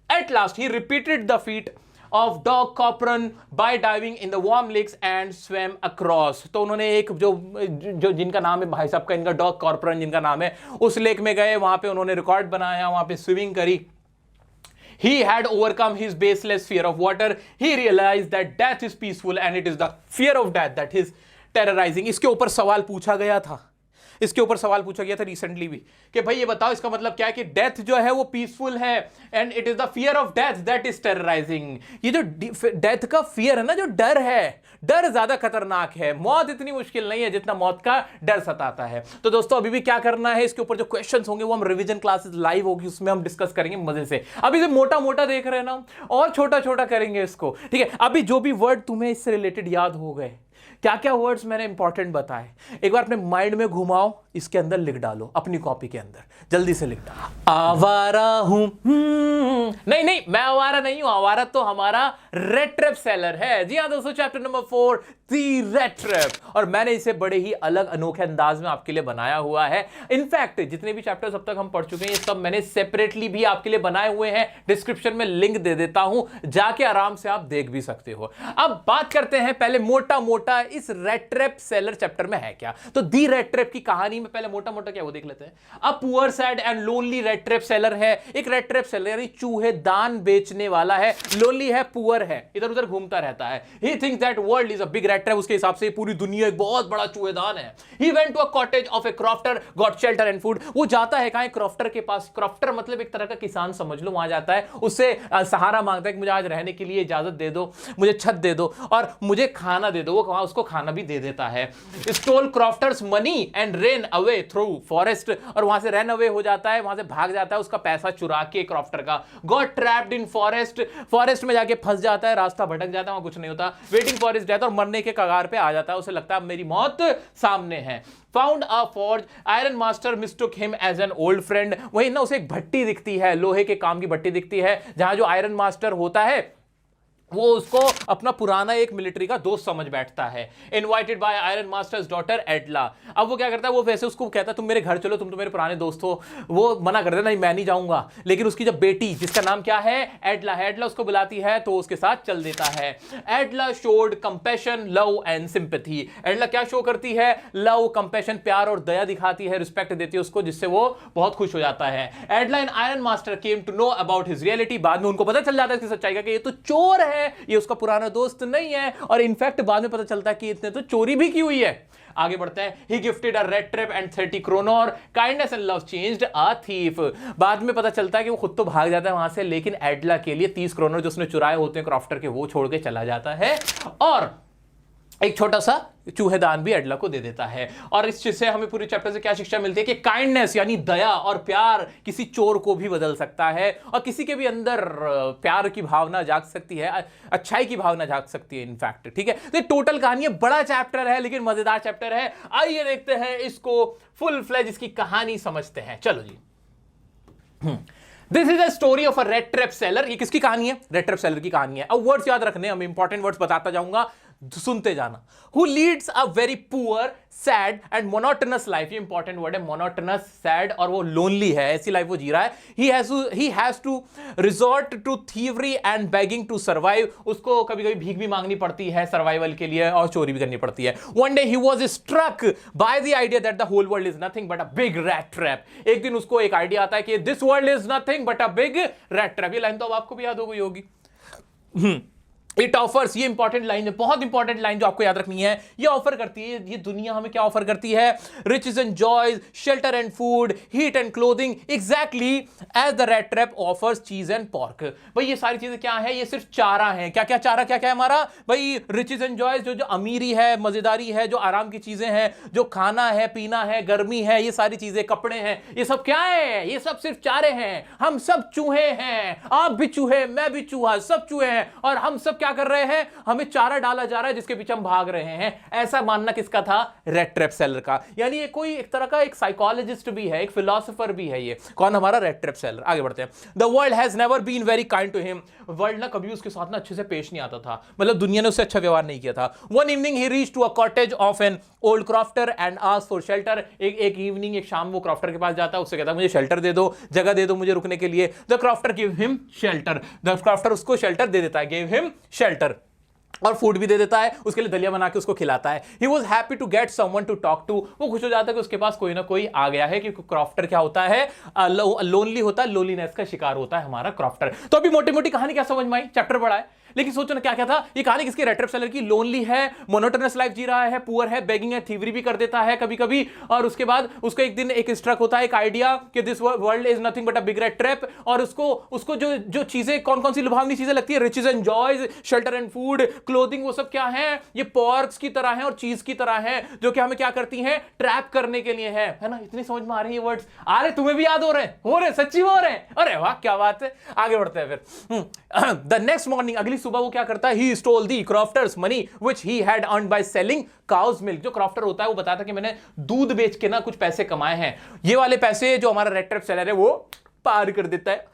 At last he repeated the feet of Doc Copron by diving in the warm lakes and swam across। तो उन्होंने एक जो जिनका नाम है भाई साहब का, इनका डॉग कॉर्परन जिनका नाम है, उस लेक में गए, वहां पे उन्होंने रिकॉर्ड बनाया, वहां पे स्विमिंग करी। He had overcome his baseless fear of water। He realized that death is peaceful and it is the fear of death that is terrorizing। इसके ऊपर सवाल पूछा गया था, इसके ऊपर सवाल पूछा गया था रिसेंटली भी, कि भाई ये बताओ इसका मतलब क्या है कि डेथ जो है वो पीसफुल है, and it is the fear of death that is terrorising. ये जो डेथ का फियर है ना, जो डर है, डर ज्यादा खतरनाक है। मौत इतनी मुश्किल नहीं है जितना मौत का डर सताता है। तो दोस्तों अभी भी क्या करना है, इसके ऊपर जो क्वेश्चंस होंगे वो हम रिवीजन क्लासेस लाइव होगी, उसमें हम डिस्कस करेंगे मजे से। अभी से मोटा मोटा देख रहे हैं ना, और छोटा छोटा करेंगे इसको, ठीक है। अभी जो भी वर्ड तुम्हें इससे रिलेटेड याद हो गए, क्या क्या वर्ड्स मैंने इंपॉर्टेंट बताए, एक बार अपने माइंड में घुमाओ, इसके अंदर लिख डालो, अपनी कॉपी के अंदर जल्दी से लिख डालो। आवारा हूं, नहीं मैं आवारा नहीं हूं, आवारा तो हमारा रेड ट्रैप सेलर है। जी हाँ दोस्तों, चैप्टर नंबर 4 दी रेड ट्रैप, और मैंने इसे बड़े ही अलग अनोखे अंदाज में आपके लिए बनाया हुआ है। इनफैक्ट जितने भी चैप्टर्स अब तक हम पढ़ चुके हैं, ये सब मैंने सेपरेटली भी आपके लिए बनाए हुए हैं, डिस्क्रिप्शन में लिंक दे देता हूं, जाके आराम से आप देख भी सकते हो। अब बात करते हैं पहले मोटा मोटा इस रेड ट्रैप सेलर चैप्टर में है क्या। तो दी रेड ट्रैप की कहानी में पहले मोटा मोटा क्या वो देख लेते हैं। A poor sad and lonely red trap seller है, एक रेड ट्रैप सेलर यानी चूहेदान बेचने वाला है, लोनली है, पुअर है, इधर उधर घूमता रहता है। He thinks that world is a big red trap, उसके हिसाब से पूरी दुनिया एक बहुत बड़ा चूहेदान है। He went to a cottage of a crofter, got shelter and food. वो जाता है कहां, क्रॉफ्टर के पास। क्रॉफ्टर मतलब एक तरह का किसान समझ लो, वहां जाता है, उससे सहारा मांगता है कि मुझे आज रहने के लिए इजाजत दे दो, मुझे छत दे दो और मुझे खाना दे दो। वो वहां उसको खाना भी दे देता है। Stole crofter's money and ran away through forest, और वहां से रन अवे हो जाता है, वहां से भाग जाता है उसका पैसा चुरा के क्रॉफ्टर का। Got trapped in forest, forest में जाके फंस जाता है, रास्ता भटक जाता है, वहां कुछ नहीं होता। वेटिंग फॉर हिज डेथ, और मरने के कगार पे आ जाता है, उसे लगता है अब मेरी मौत सामने है। Found a forge, iron master mistook him as an old friend. वहीं ना उसे एक भट्टी दिखती है, लोहे के काम की भट्टी दिखती है, जहां जो आयरन मास्टर होता है वो उसको अपना पुराना एक मिलिट्री का दोस्त समझ बैठता है। Invited by iron master's daughter Edla. अब वो क्या करता है, वो वैसे उसको कहता है तुम मेरे घर चलो, तुम तो मेरे पुराने दोस्त हो। वो मना कर देता, नहीं मैं नहीं जाऊंगा। लेकिन उसकी जब बेटी, जिसका नाम क्या है, एडला, एडला उसको बुलाती है तो उसके साथ चल देता है। Edla showed compassion, love and sympathy. Edla क्या शो करती है, लव, कंपैशन, प्यार और दया दिखाती है, रिस्पेक्ट देती है उसको, जिससे वो बहुत खुश हो जाता है। Edla and iron master came to know about his reality. बाद में उनको पता चल जाता है इसकी सच्चाई का कि ये तो चोर है, ये उसका पुराना दोस्त नहीं है। और इनफैक्ट बाद में पता चलता है कि इसने तो चोरी भी की हुई है। आगे बढ़ते हैं। He gifted a red trap and 30 kroner. Kindness and love changed a thief. बाद में पता चलता है कि वो खुद तो भाग जाता है वहां से, लेकिन एडला के लिए 30 क्रोनर जो उसने चुराए होते हैं क्रॉफ्टर के, वो छोड़ के चला जाता है और एक छोटा सा चूहेदान भी एडला को दे देता है। और इस चीज से हमें पूरी चैप्टर से क्या शिक्षा मिलती है कि काइंडनेस यानी दया और प्यार किसी चोर को भी बदल सकता है, और किसी के भी अंदर प्यार की भावना जाग सकती है, अच्छाई की भावना जाग सकती है इनफैक्ट। ठीक है, तो टोटल कहानी बड़ा चैप्टर है लेकिन मजेदार चैप्टर है। आइए देखते हैं इसको फुल फ्लेज, इसकी कहानी समझते हैं। चलो जी। This is a story of a rat trap seller. ये किसकी कहानी है, रेड ट्रैप सेलर की कहानी है। अब वर्ड्स याद रखने, हम इंपॉर्टेंट वर्ड्स बताता जाऊंगा, सुनते जाना। Who leads a very poor, sad and monotonous life। ये इंपॉर्टेंट वर्ड है, monotonous, sad, और वो lonely है, ऐसी लाइफ वो जी रहा है। He has to resort to thievery and begging to survive। उसको कभी कभी भीख भी मांगनी पड़ती है सर्वाइवल के लिए, और चोरी भी करनी पड़ती है। One day he was struck by the idea that the whole world is nothing but a big rat trap। एक दिन उसको एक आइडिया आता है कि this world is nothing but a big rat trap। ये लाइन तो अब आपको भी याद हो गई होगी। इट ऑफर्स, ये इंपॉर्टेंट लाइन है, बहुत इंपॉर्टेंट लाइन जो आपको याद रखनी है। ये ऑफर करती है, ये दुनिया हमें क्या ऑफर करती है, riches and joys, shelter and food, heat and clothing, exactly as the rat trap offers cheese and pork. भाई ये सारी चीजें क्या है, ये सिर्फ चारा है। क्या क्या चारा, क्या क्या है हमारा भाई, रिचेस एंड जॉयज जो जो अमीरी है, मजेदारी है, जो आराम की चीजें हैं, जो खाना है, पीना है, गर्मी है, ये सारी चीजें, कपड़े हैं, ये सब क्या है, ये सब सिर्फ चारे हैं। हम सब चूहे हैं, आप भी चूहे, मैं भी चूहा, सब चूहे हैं, और हम सब क्या कर रहे हैं, हमें चारा डाला जा रहा है जिसके पीछे हम भाग रहे हैं। ऐसा मानना किसका था, रेड ट्रैप सेलर का। यानी ये कोई एक तरह का एक साइकोलॉजिस्ट भी है, एक फिलोसोफर भी है। ये कौन, हमारा रेड ट्रैप सेलर। आगे बढ़ते हैं। The world has never been very kind to him. World ना कभी उसके साथ ना अच्छे से पेश नहीं आता था, मतलब दुनिया ने उससे अच्छा व्यवहार नहीं किया था। One evening he reached to a cottage of an old crofter and asked for shelter. एक इवनिंग, एक शाम वो क्रॉफ्टर के पास जाता है, उससे कहता है मुझे शेल्टर दे दो, जगह दे दो मुझे रुकने के लिए। The crofter give him shelter. The crofter उसको शेल्टर दे देता है, गिव हिम शेल्टर, और फूड भी दे देता है, उसके लिए दलिया बना के उसको खिलाता है। He was happy to get someone to talk to। वो खुश हो जाता है कि उसके पास कोई ना कोई आ गया है, क्योंकि क्रॉफ्टर क्या होता है, लोनली होता है, लोनलीनेस का शिकार होता है हमारा क्रॉफ्टर। तो अभी मोटी मोटी कहानी क्या समझ में आई, चैप्टर बड़ा है लेकिन सोचो ना क्या क्या था। ये कहानी किसकी, रेड ट्रैप सेलर की। लोनली है, मोनोटोनस लाइफ जी रहा है, पुअर है, बेगिंग है, थीवरी भी कर देता है कभी कभी, और उसके बाद उसको एक दिन एक स्ट्रक होता है, एक आइडिया कि this world is nothing but a big red trap. और उसको जो जो चीजें कौन कौन सी लुभावनी चीजें लगती है, riches and joys, shelter and food, clothing, वो सब क्या है, ये पॉर्क्स की तरह है और चीज की तरह है, जो कि हमें क्या करती हैं, ट्रैप करने के लिए है ना। इतनी समझ में आ रही है वर्ड्स, आ रहे, तुम्हें भी याद हो रहे सच्ची हो रहे हैं। अरे वाह क्या बात है। आगे बढ़ते हैं फिर। द नेक्स्ट मॉर्निंग, अगली सुबह वो क्या करता है, he stole the crofter's money which he had earned by selling cow's milk। जो क्रॉफ्टर होता है वो बताता है कि मैंने दूध बेच के ना कुछ पैसे कमाए हैं। ये वाले पैसे जो हमारा रेड ट्रैप सेलर है वो पार कर देता है,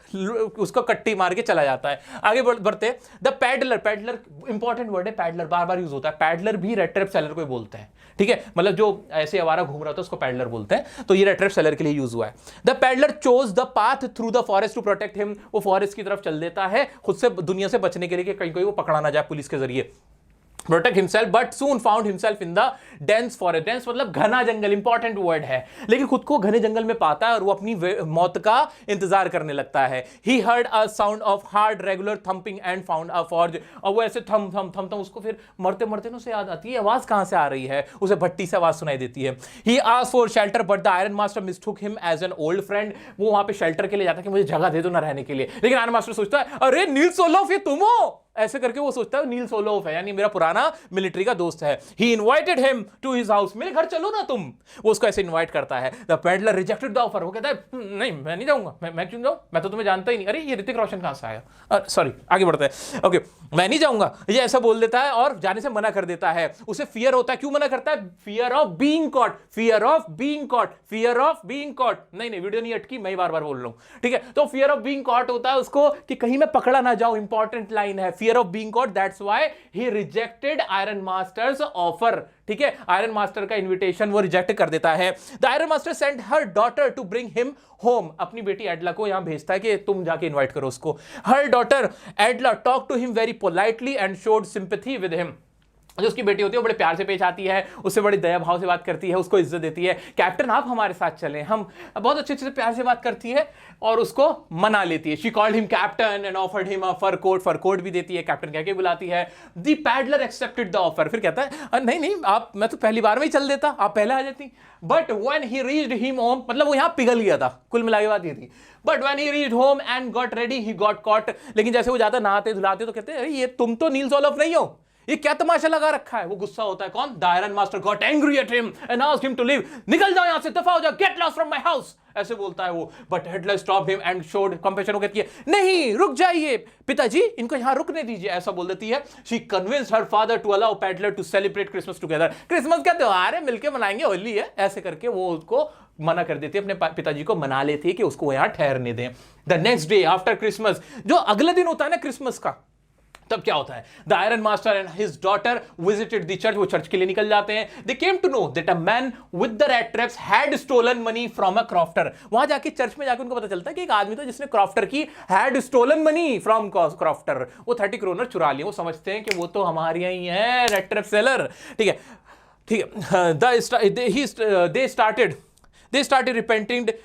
उसको कट्टी मार के चला जाता है। आगे बढ़ते। The peddler, peddler important word है, पैडलर बार बार यूज होता है। पैडलर भी रेड ट्रैप सेलर को बोलते हैं, ठीक है, मतलब जो ऐसे आवारा घूम रहा था उसको पैडलर बोलते हैं। तो ये रेड ट्रैप सेलर के लिए यूज हुआ है। The peddler chose the path through the forest to protect him. वो फॉरेस्ट की तरफ चल देता है खुद से, दुनिया से बचने के लिए कि कहीं कोई वो पकड़ा ना जाए पुलिस के जरिए। Protect himself but soon found himself in the dense forest. Dense मतलब घना जंगल, इंपॉर्टेंट वर्ड है, लेकिन खुद को घने जंगल में पाता है और वो अपनी मौत का इंतजार करने लगता है। He heard a sound of hard regular thumping and found a forge. और वो ऐसे थम थम थम थम, उसको फिर मरते मरते ना उसे याद आती है आवाज कहां से आ रही है, उसे भट्टी से आवाज सुनाई देती है। He asked for shelter but the iron master mistook him as an old friend. वो वहां पे शेल्टर के लिए जाता है कि मुझे जगह दे दो ना रहने के लिए, लेकिन आयरन मास्टर सोचता है अरे नील सोलोफ ये तुम हो, ऐसे करके वो सोचता है नील सोलोफ है, यानी मेरा पुराना मिलिट्री का दोस्त है। He invited him to his house, मेरे घर चलो ना तुम, वो उसको ऐसे इनवाइट करता है। The peddler rejected the offer, वो कहता है नहीं मैं नहीं जाऊंगा, मैं क्यों जाऊं, मैं तो तुम्हें जानता ही नहीं। अरे ये ऋतिक रोशन कहां से आया, सॉरी आगे बढ़ते हैं, ओके मैं नहीं जाऊंगा, ये ऐसा बोल देता है और जाने से मना कर देता है। उसे फियर होता है, क्यों मना करता है, fear of being caught, fear of being caught, fear of being caught. नहीं वीडियो नहीं अटकी, मैं बार बार बोल रहा हूं, ठीक है। तो फियर ऑफ बीइंग कॉट होता है उसको कि कहीं मैं पकड़ा ना जाऊं, इंपॉर्टेंट लाइन है, fear of being caught, that's why he rejected iron master's offer, ठीक है। आयरन मास्टर का इनविटेशन वो रिजेक्ट कर देता है। The iron master sent her daughter to bring him home, अपनी बेटी एडला को यहां भेजता है कि तुम जाके इनवाइट करो उसको। Her daughter Edla talk to him very politely and showed sympathy with him. जो उसकी बेटी होती है वो बड़े प्यार से पेश आती है, उससे बड़े दया भाव से बात करती है, उसको इज्जत देती है। कैप्टन आप हमारे साथ चलें, हम बहुत अच्छे से प्यार से बात करती है और उसको मना लेती है। She called him captain and offered him a fur coat भी देती है, कैप्टन कह के बुलाती है। The peddler accepted the offer, फिर कहता है नहीं आप, मैं तो पहली बार में ही चल देता, आप पहले आ जाती। But when he reached him home, मतलब वो यहां पिघल गया था, कुल मिला के बात ये थी। But when he reached home and got ready he got caught, लेकिन जैसे वो जाता नहाते धुलाते तो कहते हैं ये तुम तो नील सोलोफ नहीं हो, ये क्या तमाशा लगा रखा है। वो गुस्सा होता है, कौन, the iron master got angry at him and asked him to leave, निकल जाओ यहां से, दफा हो जाओ, get lost from my house, ऐसे बोलता है वो। But Edla stopped him and showed compassion, वो कहती है नहीं रुक जाइए पिताजी, इनको यहां रुकने दीजिए, ऐसा बोल देती है। She convinced her father to allow peddler to celebrate Christmas together, Christmas का त्योहार है मिलके मनाएंगे, होली है, ऐसे करके वो उसको मना कर देती है, अपने पिताजी को मना लेती है कि उसको यहां ठहरने दें। The next day after Christmas, जो अगले दिन होता है ना क्रिसमस का, तब क्या होता है, the iron master and his daughter visited the church, वो चर्च के लिए निकल जाते हैं। They came to know that a man with the rat traps had stolen money from a crofter, वहां जाके चर्च में जाकर उनको पता चलता है कि एक आदमी था जिसने क्रॉफ्टर की had stolen money from crofter, वो 30 करोड़ चुरा लिए। वो समझते हैं कि वो तो हमारे ही है रेड ट्रैप सेलर, ठीक है ठीक है। They started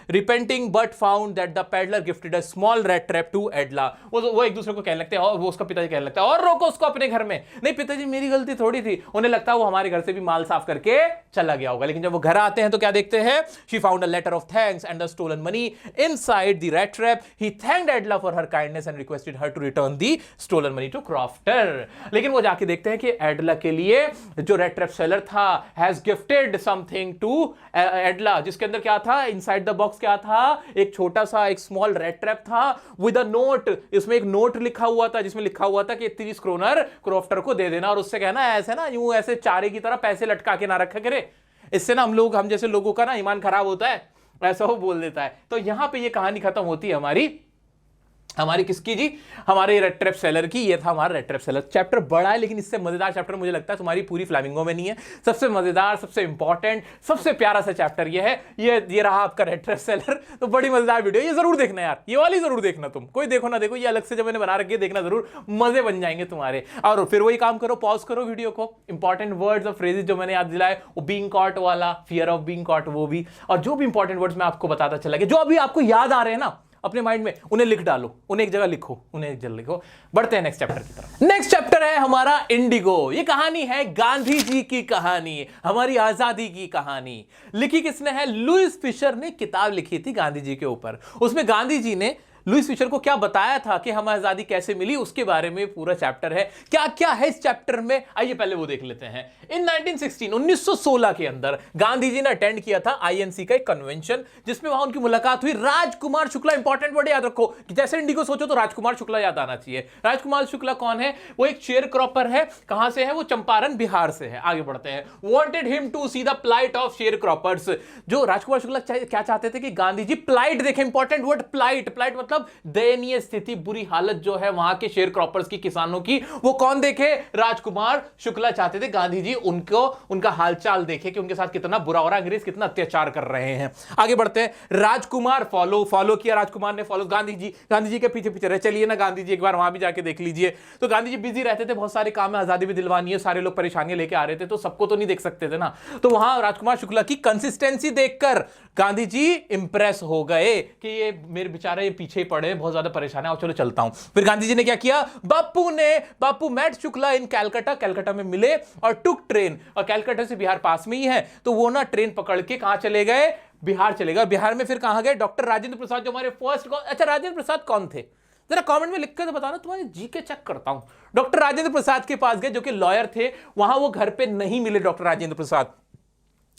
repenting but found that the peddler gifted a small rat trap to Edla. वो एक दूसरे को कहने लगते हैं, और वो उसका पिताजी कहने लगता है और रोको उसको अपने घर में। नहीं पिताजी मेरी गलती थोड़ी थी, उन्हें लगता है वो हमारे घर से भी माल साफ करके चला गया होगा। लेकिन जब वो घर आते हैं तो क्या देखते हैं, she found a letter of thanks and the stolen money inside the rat trap. He thanked Edla for her kindness and requested her to return the stolen money to Crofter. लेकिन वो जाके देखते हैं कि एडला के लिए जो रेड ट्रैप सेलर था has gifted something to एडला, जिसके अंदर क्या था, इनसाइड द बॉक्स क्या था, एक छोटा सा एक स्मॉल रेड ट्रैप था विद अ नोट, इसमें एक नोट लिखा हुआ था जिसमें लिखा हुआ था कि 30 क्रोनर क्रॉफ्टर को दे देना और उससे कहना ऐसे ना यूं ऐसे चारे की तरह पैसे लटका के ना रखा करे, इससे ना हम जैसे लोगों का ना ईमान खराब होता है, ऐसा वो बोल देता है। तो यहां पे ये कहानी खत्म होती है हमारी किसकी जी, हमारे रेड ट्रैप सेलर की। ये था हमारा रेड ट्रैप सेलर। चैप्टर बड़ा है लेकिन इससे मजेदार चैप्टर मुझे लगता है तुम्हारी पूरी फ्लैमिंगो में नहीं है। सबसे मजेदार, सबसे इंपॉर्टेंट, सबसे प्यारा सा चैप्टर ये है। ये रहा आपका रेड ट्रैप सेलर। तो बड़ी मजेदार वीडियो, ये जरूर देखना यार, ये वाली जरूर देखना, तुम कोई देखो ना देखो, ये अलग से जब मैंने बना रखी है देखना जरूर, मजे बन जाएंगे तुम्हारे। और फिर वही काम करो, पॉज करो वीडियो को, इंपॉर्टेंट वर्ड्स और फ्रेजेस जो मैंने याद दिलाए, वो बीइंग कॉट वाला, फियर ऑफ बीइंग कॉट वो भी, और जो भी इंपॉर्टेंट वर्ड्स मैं आपको बताता चला गया, जो अभी आपको याद आ रहे हैं ना अपने माइंड में, उन्हें लिख डालो, उन्हें एक जगह लिखो, उन्हें एक जगह लिखो। बढ़ते हैं नेक्स्ट चैप्टर की तरफ। नेक्स्ट चैप्टर है हमारा इंडिगो। ये कहानी है गांधी जी की कहानी, हमारी आजादी की कहानी। लिखी किसने है, लुईस फिशर ने किताब लिखी थी गांधी जी के ऊपर। उसमें गांधी जी ने लुईस फिशर को क्या बताया था कि हमें आजादी कैसे मिली, उसके बारे में पूरा चैप्टर है। क्या क्या है इस चैप्टर में, आइए पहले वो देख लेते हैं। इन 1916 के अंदर गांधी जी ने अटेंड किया था आईएनसी का एक कन्वेंशन, जिसमें वहां उनकी मुलाकात हुई राजकुमार शुक्ला। इंपॉर्टेंट वर्ड याद रखो कि जैसे इंडिगो सोचो तो राजकुमार शुक्ला याद आना चाहिए। राजकुमार शुक्ला कौन है, वो एक शेयर क्रॉपर है। कहां से है वो, चंपारण बिहार से है। आगे बढ़ते हैं। Wanted him to see the plight of share croppers. जो राजकुमार शुक्ला क्या चाहते थे कि गांधी जी प्लाइट देखें। इंपॉर्टेंट वर्ड प्लाइट, प्लाइट मतलब मतलब दयनीय स्थिति, बुरी हालत जो है वहां के शेयर क्रॉपर्स की, किसानों की, वो कौन देखे? राजकुमार शुक्ला चाहते थे गांधी जी उनको उनका हालचाल देखे कि उनके साथ कितना बुरा हो रहा है, अंग्रेज कितना अत्याचार कर रहे हैं। आगे बढ़ते हैं। राजकुमार फॉलो किया, राजकुमार ने फॉलो गांधी जी के पीछे पीछे रहे। चलिए ना गांधी जी, एक बार वहां भी जाके देख लीजिए। तो गांधी जी बिजी रहते थे, बहुत सारे काम में, आजादी भी दिलवानी है, सारे लोग परेशानियां लेके आ रहे थे, तो सबको तो नहीं देख सकते थे ना। तो वहां राजकुमार शुक्ला की कंसिस्टेंसी देखकर गांधी जी इंप्रेस हो गए कि ये मेरे बेचारे ये पीछे ही पड़े, बहुत ज्यादा परेशान है, और चलो चलता हूं। फिर गांधी जी ने क्या किया? बापू मेट शुक्ला इन कलकत्ता में मिले और टुक ट्रेन, और कलकत्ता से बिहार पास में ही है, तो वो ना ट्रेन पकड़ के कहां चले गए? बिहार चले गए। बिहार में फिर कहां गए? डॉक्टर राजेंद्र प्रसाद, जो हमारे फर्स्ट, अच्छा राजेंद्र प्रसाद कौन थे? जरा कमेंट में लिख कर तो बताना, तुम्हारे जीके चेक करता हूं। डॉक्टर राजेंद्र प्रसाद के पास गए, जो कि लॉयर थे। वहां वो घर पे नहीं मिले डॉक्टर राजेंद्र प्रसाद।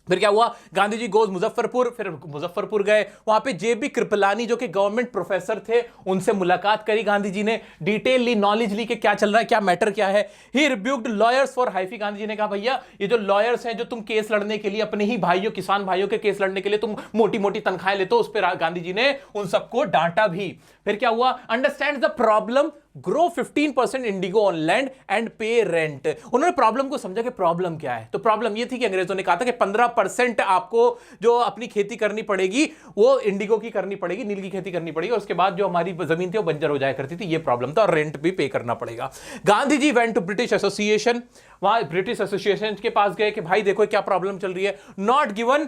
फिर क्या हुआ? गांधी जी गोज मुजफ्फरपुर, फिर मुजफ्फरपुर गए, वहां पे जेबी कृपलानी जो कि गवर्नमेंट प्रोफेसर थे, उनसे मुलाकात करी गांधी जी ने, डिटेल ली, नॉलेज ली कि क्या चल रहा है, क्या मैटर क्या है। He rebuked lawyers for high fee, Gandhi ji ने कहा भैया ये जो लॉयर्स हैं, जो तुम केस लड़ने के लिए, अपने ही भाइयों, किसान भाइयों के केस लड़ने के लिए तुम मोटी मोटी तनख्वाहें लेते हो, उस पर गांधी जी ने उन सबको डांटा भी। फिर क्या हुआ? Understand the problem, grow 15% Indigo on land and पे रेंट। उन्होंने प्रॉब्लम को समझा कि प्रॉब्लम क्या है। तो प्रॉब्लम ये थी कि अंग्रेजों ने कहा था कि 15% आपको जो अपनी खेती करनी पड़ेगी वो इंडिगो की करनी पड़ेगी, नील की खेती करनी पड़ेगी, और उसके बाद जो हमारी जमीन थी वो बंजर हो जाया करती थी। ये प्रॉब्लम था, और रेंट भी पे करना पड़ेगा। Gandhi ji went to British association, वहां ब्रिटिश एसोसिएशन के पास गए कि भाई देखो क्या प्रॉब्लम चल रही है। नॉट गिवन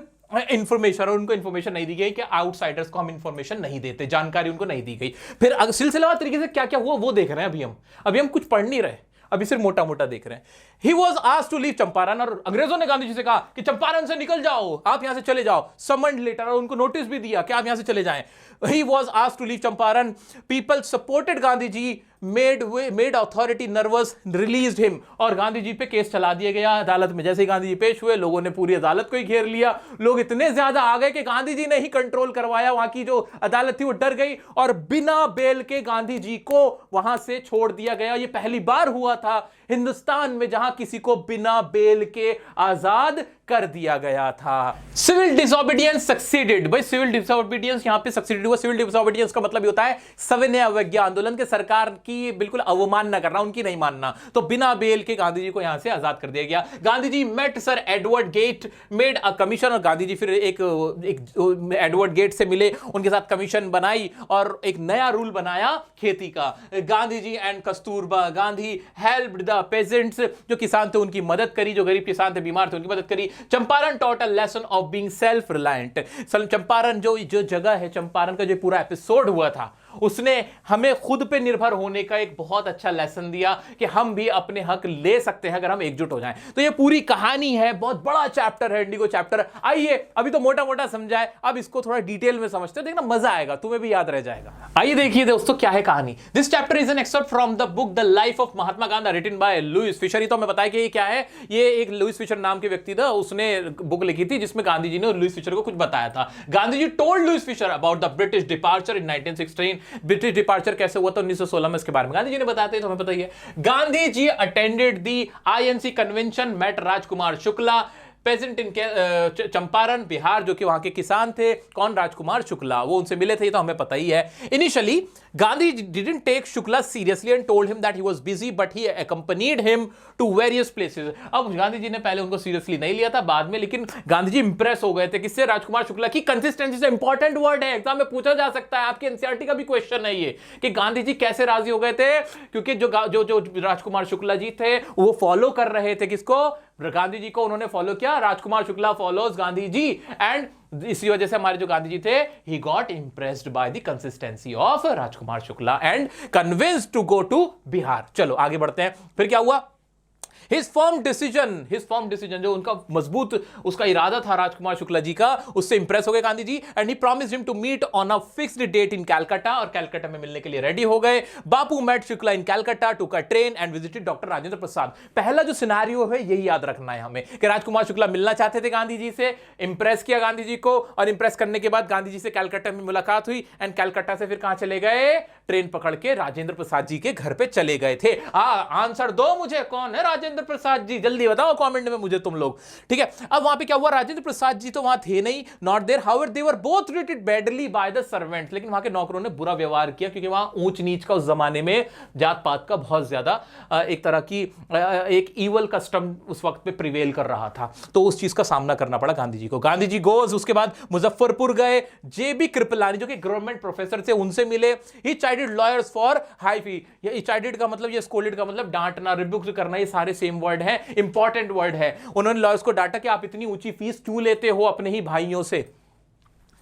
इंफॉर्मेशन, और उनको इंफॉर्मेशन नहीं दी गई कि आउटसाइडर्स को हम इंफॉर्मेशन नहीं देते, जानकारी उनको नहीं दी गई। फिर सिलसिलेवार तरीके से क्या क्या हुआ वो देख रहे हैं अभी हम कुछ पढ़ नहीं रहे, अभी सिर्फ मोटा मोटा देख रहे हैं। He was asked to leave Champaran, और अंग्रेजों ने गांधी जी से कहा कि चंपारण से निकल जाओ, आप यहां से चले जाओ। समन्ड लेटर, और उनको नोटिस भी दिया कि आप यहां से चले जाएं। He was asked to leave Champaran, people supported Gandhi ji, made authority nervous, released him, और गांधी जी पे केस चला दिया गया अदालत में। जैसे ही गांधी जी पेश हुए, लोगों ने पूरी अदालत को ही घेर लिया। लोग इतने ज्यादा आ गए कि गांधी जी ने ही कंट्रोल करवाया, वहां की जो अदालत थी वो डर गई, और बिना बेल के गांधी जी को वहां से छोड़ दिया गया। ये पहली बार हुआ था हिंदुस्तान में जहां किसी को बिना बेल के आजाद कर दिया गया था। सिविल डिसोबीडियंस सक्सीडेड, भाई सिविल डिसोबीडियंस यहां पे सक्सीडेड हुआ। सिविल डिसोबीडियंस का मतलब होता है सविनय अवज्ञा आंदोलन, के सरकार की बिल्कुल अवमानना करना, उनकी नहीं मानना। तो बिना बेल के गांधी जी को यहां से आजाद कर दिया गया। Gandhi ji met sir Edward Gait, made a commission, और गांधी जी फिर एक एडवर्ड गेट से मिले, उनके साथ कमीशन बनाई और एक नया रूल बनाया खेती का। Gandhi ji and Kasturba Gandhi helped the peasants, जो किसान थे उनकी मदद करी, जो गरीब किसान थे, बीमार थे, उनकी मदद करी। Champaran taught a lesson of being self reliant. Champaran जो जगह है, चंपारण का जो पूरा एपिसोड हुआ था, उसने हमें खुद पे निर्भर होने का एक बहुत अच्छा लेसन दिया कि हम भी अपने हक ले सकते हैं अगर हम एकजुट हो जाएं। तो ये पूरी कहानी है, बहुत बड़ा चैप्टर है इंडिगो चैप्टर। आइए, अभी तो मोटा मोटा समझा है, अब इसको थोड़ा डिटेल में समझते हैं, देखना मजा आएगा, तुम्हें भी याद रह जाएगा। आइए देखिए दोस्तों क्या है कहानी। This chapter is an extract from the book the life of Mahatma Gandhi written by Louis Fischer. तो मैं बताया कि ये क्या है, ये एक लुइस फिशर नाम के व्यक्ति था, उसने बुक लिखी थी जिसमें गांधी जी ने लुइस फिशर को कुछ बताया था। Gandhi ji told Louis Fischer about the British departure in 1916। British departure कैसे हुआ था 1916 में, इसके बारे में गांधी जी ने बताते हैं, तो हमें पता ही है। Gandhi ji attended the INC convention, met Rajkumar Shukla, peasant in Champaran Bihar, जो कि वहां के किसान थे। कौन? राजकुमार शुक्ला, वो उनसे मिले थे, तो हमें पता ही है। Initially Gandhi didn't take Shukla seriously and told him that he was busy, but he accompanied him to various places. अब गांधी जी ने पहले उनको सीरियसली नहीं लिया था, बाद में लेकिन गांधी जी इंप्रेस हो गए थे। किससे? राजकुमार शुक्ला की कंसिस्टेंसी से। इंपॉर्टेंट वर्ड है, एग्जाम में पूछा जा सकता है, आपके एनसीईआरटी का भी क्वेश्चन है ये, कि गांधी जी कैसे राजी हो गए थे। क्योंकि जो राजकुमार शुक्ला जी थे वो फॉलो कर रहे थे किसको? गांधी जी को उन्होंने फॉलो किया। राजकुमार शुक्ला फॉलोज गांधी जी, एंड इसी वजह से हमारे जो गांधी जी थे, he got impressed by the consistency of Rajkumar Shukla and convinced to go to Bihar. चलो आगे बढ़ते हैं। फिर क्या हुआ? हिज फर्म डिसीजन, जो उनका मजबूत उसका इरादा था राजकुमार शुक्ला जी का, उससे इंप्रेस हो गए Gandhi ji. And he promised him to meet on a fixed date in Calcutta, और कलकत्ता में मिलने के लिए रेडी हो गए। Bapu met Shukla in Calcutta, took a train and visited doctor Rajendra Prasad. पहला जो सिनेरियो है यही याद रखना है हमें, कि राजकुमार शुक्ला मिलना चाहते थे गांधी जी से, इंप्रेस किया गांधी जी को, और इंप्रेस करने के बाद गांधी जी से कलकत्ता में मुलाकात हुई, एंड कलकत्ता से फिर कहां चले गए? ट्रेन पकड़ के राजेंद्र प्रसाद जी के घर पे चले गए थे। आंसर दो मुझे, कौन है राजेंद्र प्रसाद जी, जल्दी बताओ कमेंट में मुझे तुम लोग। ठीक है, अब वहां पे क्या हुआ, राजेंद्र प्रसाद जी तो वहां थे नहीं, not there, however they were both treated badly by the servants, लेकिन वहां के नौकरों ने बुरा व्यवहार किया, क्योंकि वहां ऊंच नीच का उस जमाने में जात पात का बहुत ज्यादा एक तरह की एक ईवल कस्टम उस वक्त पे प्रिवेल कर रहा था, तो उस चीज का सामना करना पड़ा गांधी जी को। गांधी जी गोज, उसके बाद मुजफ्फरपुर गए, जेबी कृपलानी जो कि गवर्नमेंट प्रोफेसर थे उनसे मिले। ही चाइडेड लॉयर्स फॉर हाई फी, ये चाइडेड का मतलब, ये स्कोल्डेड का मतलब डांटना, रिबुक करना, ये सारे सेम वर्ड है, इंपॉर्टेंट वर्ड है। उन्होंने लॉयर्स को डांटा कि आप इतनी ऊंची फीस क्यों लेते हो अपने ही भाइयों से।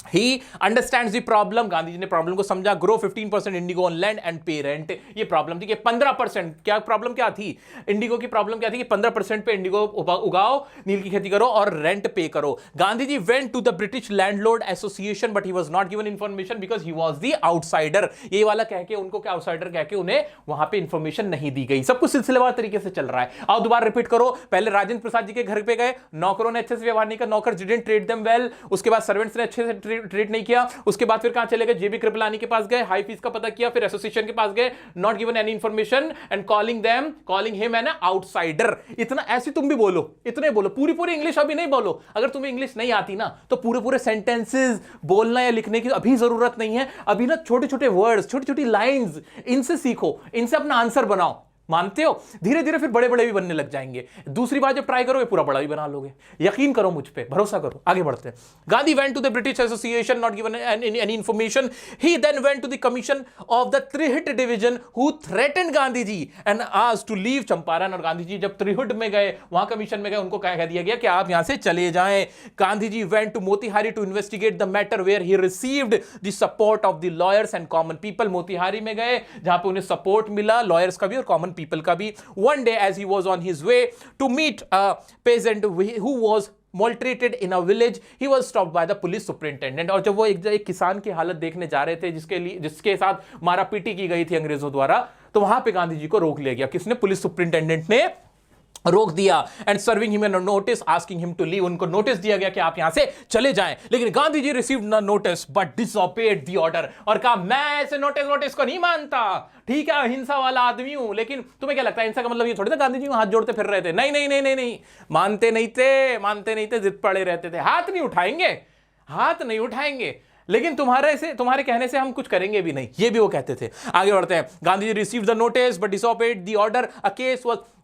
He understands the problem, Gandhi ji ने प्रॉब्लम को समझा। Grow 15% Indigo on land and पे रेंट, ये प्रॉब्लम थी कि 15%, क्या प्रॉब्लम क्या थी, इंडिगो की प्रॉब्लम क्या थी कि 15% पे इंडिगो उगाओ, नील की खेती करो और रेंट पे करो। Gandhi ji went to the British landlord association but he was not given information because he was the outsider, ये वाला कह के उनको क्या आउटसाइडर कह के उन्हें वहां पे इंफॉर्मेशन नहीं दी गई। सब कुछ सिलसिलेवार तरीके से चल रहा है। आओ दोबारा रिपीट करो, पहले राजेंद्र प्रसाद जी के घर पे गए, नौकरों ने अच्छे से व्यवहार नहीं किया, नौकर डिडंट ट्रीट देम वेल, उसके बाद सर्वेंट्स ने अच्छे से ट्रीट नहीं किया, उसके बाद फिर कहां चले गए, जेबी कृपलानी के पास गए, हाई फीस का पता किया, फिर एसोसिएशन के पास गए, not given any information and calling him an outsider. इतना ऐसे तुम भी बोलो, इतने बोलो, पूरी पूरी इंग्लिश अभी नहीं बोलो, अगर तुम्हें इंग्लिश नहीं आती ना तो पूरे पूरे सेंटेंसेस बोलना या लिखने की अभी जरूरत नहीं है। अभी ना छोटे छोटे वर्ड्स, छोटी छोटी लाइंस, इनसे सीखो, इनसे अपना आंसर बनाओ, मानते हो, धीरे धीरे फिर बड़े बड़े भी बनने लग जाएंगे। दूसरी बार जब ट्राई करोगे पूरा बड़ा भी बना लोगे, यकीन करो मुझ पे, भरोसा करो। आगे बढ़ते हैं। Gandhi went to the British association, not given any information. He then went to the commission of the Tirhut division who threatened Gandhi ji and asked to leave Champaran. और गांधी जी जब त्रिहुट में गए, वहां कमीशन में गए, उनको कह दिया गया कि आप यहां से चले जाएं। Gandhi ji went to Motihari to investigate the matter where he received the support of the lawyers and common people. Motihari में गए जहां पे उन्हें सपोर्ट मिला, लॉयर्स का भी और कॉमन पीपल का भी। One day as he was on his way to meet a peasant who was maltreated in a village, he was stopped by the police superintendent। और जब वो एक किसान की हालत देखने जा रहे थे जिसके साथ मारापीटी की गई थी अंग्रेजों द्वारा, तो वहां पे गांधी जी को रोक लिया गया। किसने? पुलिस सुपरिंटेंडेंट ने रोक दिया। And serving him an notice asking him to leave, उनको नोटिस दिया गया कि आप यहां से चले जाएं। लेकिन Gandhi ji received the notice but disobeyed the order, और कहा मैं ऐसे नोटिस को नहीं मानता, ठीक है अहिंसा वाला आदमी हूं। लेकिन तुम्हें क्या लगता है अहिंसा का मतलब ये थोड़ी था गांधी जी हाथ जोड़ते फिर रहे थे? नहीं नहीं नहीं नहीं नहीं, मानते नहीं थे, जिद पड़े रहते थे, हाथ नहीं उठाएंगे, लेकिन तुम्हारे कहने से हम कुछ करेंगे भी नहीं, ये भी वो कहते थे। आगे बढ़ते हैं। Gandhi ji received the notice but disobeyed the order,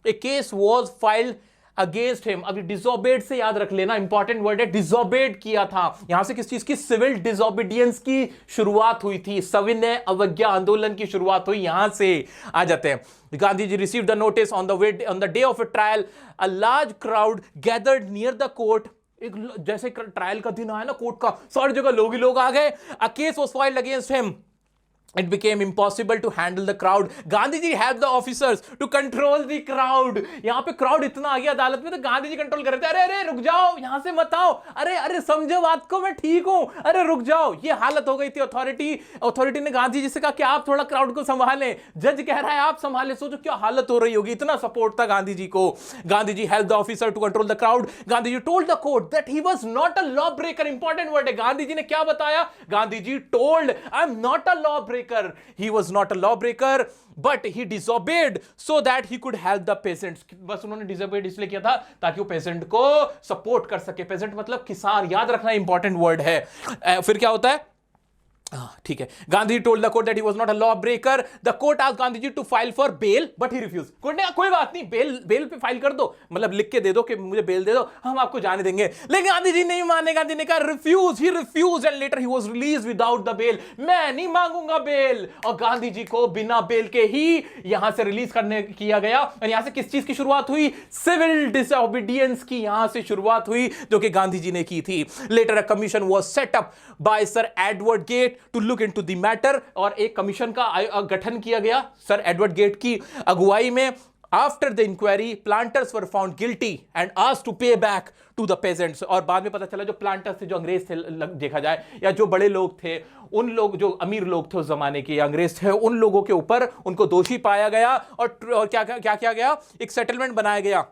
a case was filed against him. अभी डिसोबेड से याद रख लेना, इंपॉर्टेंट वर्ड है, डिसोबेड किया था। यहां से किस चीज की? सिविल डिसोबीडियंस की शुरुआत हुई थी, सविनय अवज्ञा आंदोलन की शुरुआत हुई, यहां से आ जाते हैं। Gandhi ji received the notice on the day of a trial, a large crowd gathered near the court. एक जैसे ट्रायल का दिन आया ना कोर्ट का, सारी जगह लोग ही लोग आ गए। A case was filed against him, it became impossible to handle the crowd। Gandhi ji helped the officers to control the crowd। यहां पे क्राउड इतना आ गया अदालत में, तो गांधी जी कंट्रोल कर रहे थे। अरे अरे रुक जाओ, यहां से मत आओ, अरे अरे समझो बात को, मैं ठीक हूं, अरे रुक जाओ। ये हालत हो गई थी। अथॉरिटी ने गांधी जी से कहा कि आप थोड़ा क्राउड को संभालें, जज कह रहा है आप संभालें। सोचो क्या हालत हो रही होगी, इतना सपोर्ट था गांधी जी को। Gandhi ji helped the officer to control the crowd। Gandhi ji told the court that he was not a law breaker। Important word है, गांधी जी ने क्या बताया? Gandhi ji told I am not a law breaker। He was not a lawbreaker, but he disobeyed so that he could help the peasants। बस उन्होंने disobeyed इसलिए किया था ताकि वो पेजेंट को सपोर्ट कर सके। पेजेंट मतलब किसान, याद रखना इंपॉर्टेंट वर्ड है। फिर क्या होता है? ठीक है। Gandhi told the court that he was not a law breaker. The court asked Gandhi ji to file for bail but he refuse. Court ने कोई बात नहीं, बेल पे फाइल कर दो, मतलब लिख के दे दो कि मुझे बेल दे दो, हम आपको जाने देंगे। लेकिन गांधी जी नहीं माने, गांधी ने कहा refuse, he refuse and later he was released without the bail. मैं नहीं मांगूंगा बेल, और गांधी जी को बिना बेल के ही यहां से रिलीज करने किया गया। और यहां से किस चीज की शुरुआत हुई? सिविल डिसओबीडियंस की यहां से शुरुआत हुई, जो कि गांधी जी ने की थी। Later a commission was set up by sir Edward Gait to look into the matter, और एक कमीशन का गठन किया गया सर एडवर्ड गेट की अगुवाई में। After the inquiry planters were found guilty and asked to pay back to the peasants. और बाद में पता चला जो प्लांटर्स थे, जो अंग्रेज थे, देखा जाए या जो बड़े लोग थे, उन लोग जो अमीर लोग थे उस जमाने के, अंग्रेज थे, उन लोगों के ऊपर उनको दोषी पाया गया। और क्या किया गया? एक सेटलमेंट बनाया गया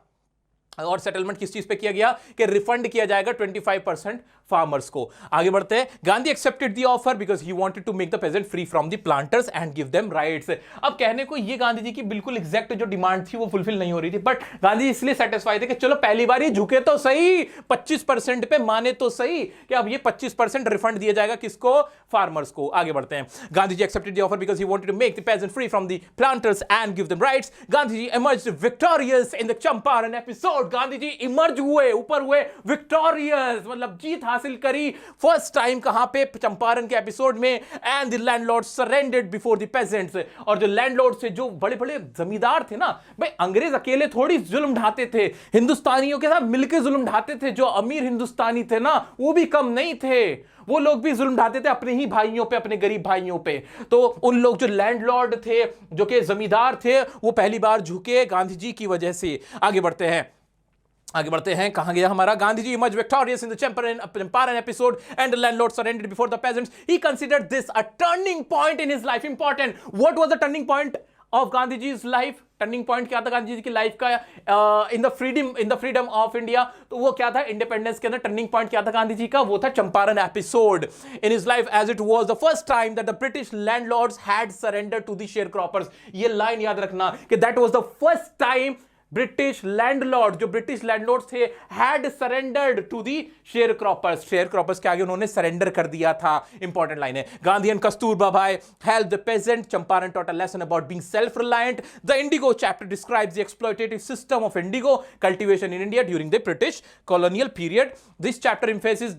और सेटलमेंट किस चीज पे किया गया कि रिफंड किया जाएगा 25% फार्मर्स को। आगे बढ़ते हैं। Gandhi accepted the offer because he wanted to make the peasant free from the planters and give them rights. अब कहने को ये गांधी जी की बिल्कुल एग्जैक्ट जो डिमांड थी वो फुलफिल नहीं हो रही थी, बट गांधी इसलिए सेटिस्फाई थे कि चलो पहली बार ये झुके तो सही, 25% पे माने तो सही कि अब ये 25% रिफंड दिया जाएगा किसको, फार्मर्स को। आगे बढ़ते हैं। Gandhi ji accepted the offer because he wanted to make the peasant free from the planters and give them rights. Gandhi ji emerged victorious in the Champaran episode. Gandhi ji emerge हुए, ऊपर हुए, विक्टोरियस मतलब जीत हासिल करी फर्स्ट टाइम कहां पे, चंपारण के एपिसोड में। And the landlord surrendered before the peasants. और जो लैंडलॉर्ड से जो बड़े बड़े जमींदार थे ना भाई, अंग्रेज अकेले थोड़ी जुल्म ढाते थे, हिंदुस्तानियों के साथ मिलकर जुल्म ढाते थे। जो अमीर हिंदुस्तानी थे ना वो भी कम नहीं थे, वो लोग भी जुल्म ढाते थे अपने ही भाइयों पे, अपने गरीब भाइयों पे। तो उन लोग जो लैंडलॉर्ड थे, जो कि जमींदार थे, वो पहली बार झुके गांधी जी की वजह से। आगे बढ़ते हैं। कहां गया हमारा। Gandhi ji emerged victorious in the Champaran episode and the landlord surrendered before the peasants. He considered this a turning point in his life. Important. What was the turning point of Gandhiji's life? Turning point क्या था गांधी जी की life का in the freedom of India? तो वो क्या था, independence के अंदर टर्निंग पॉइंट क्या था गांधी जी का, वो था Champaran episode in his life, as it was the first time that the British landlords had surrendered to the share croppers. ये लाइन याद रखना कि that was the first time British landlord, जो ब्रिटिश लैंडलॉर्ड थे, had surrendered to the share croppers. Share croppers के आगे उन्होंने surrender कर दिया था। इंपॉर्टेंट लाइन है। गांधी एंड कस्तूरबा भाई help the peasant. Champaran taught a lesson about being self-reliant. The Indigo chapter describes the exploitative system of indigo cultivation in India during the British colonial period. This chapter emphasizes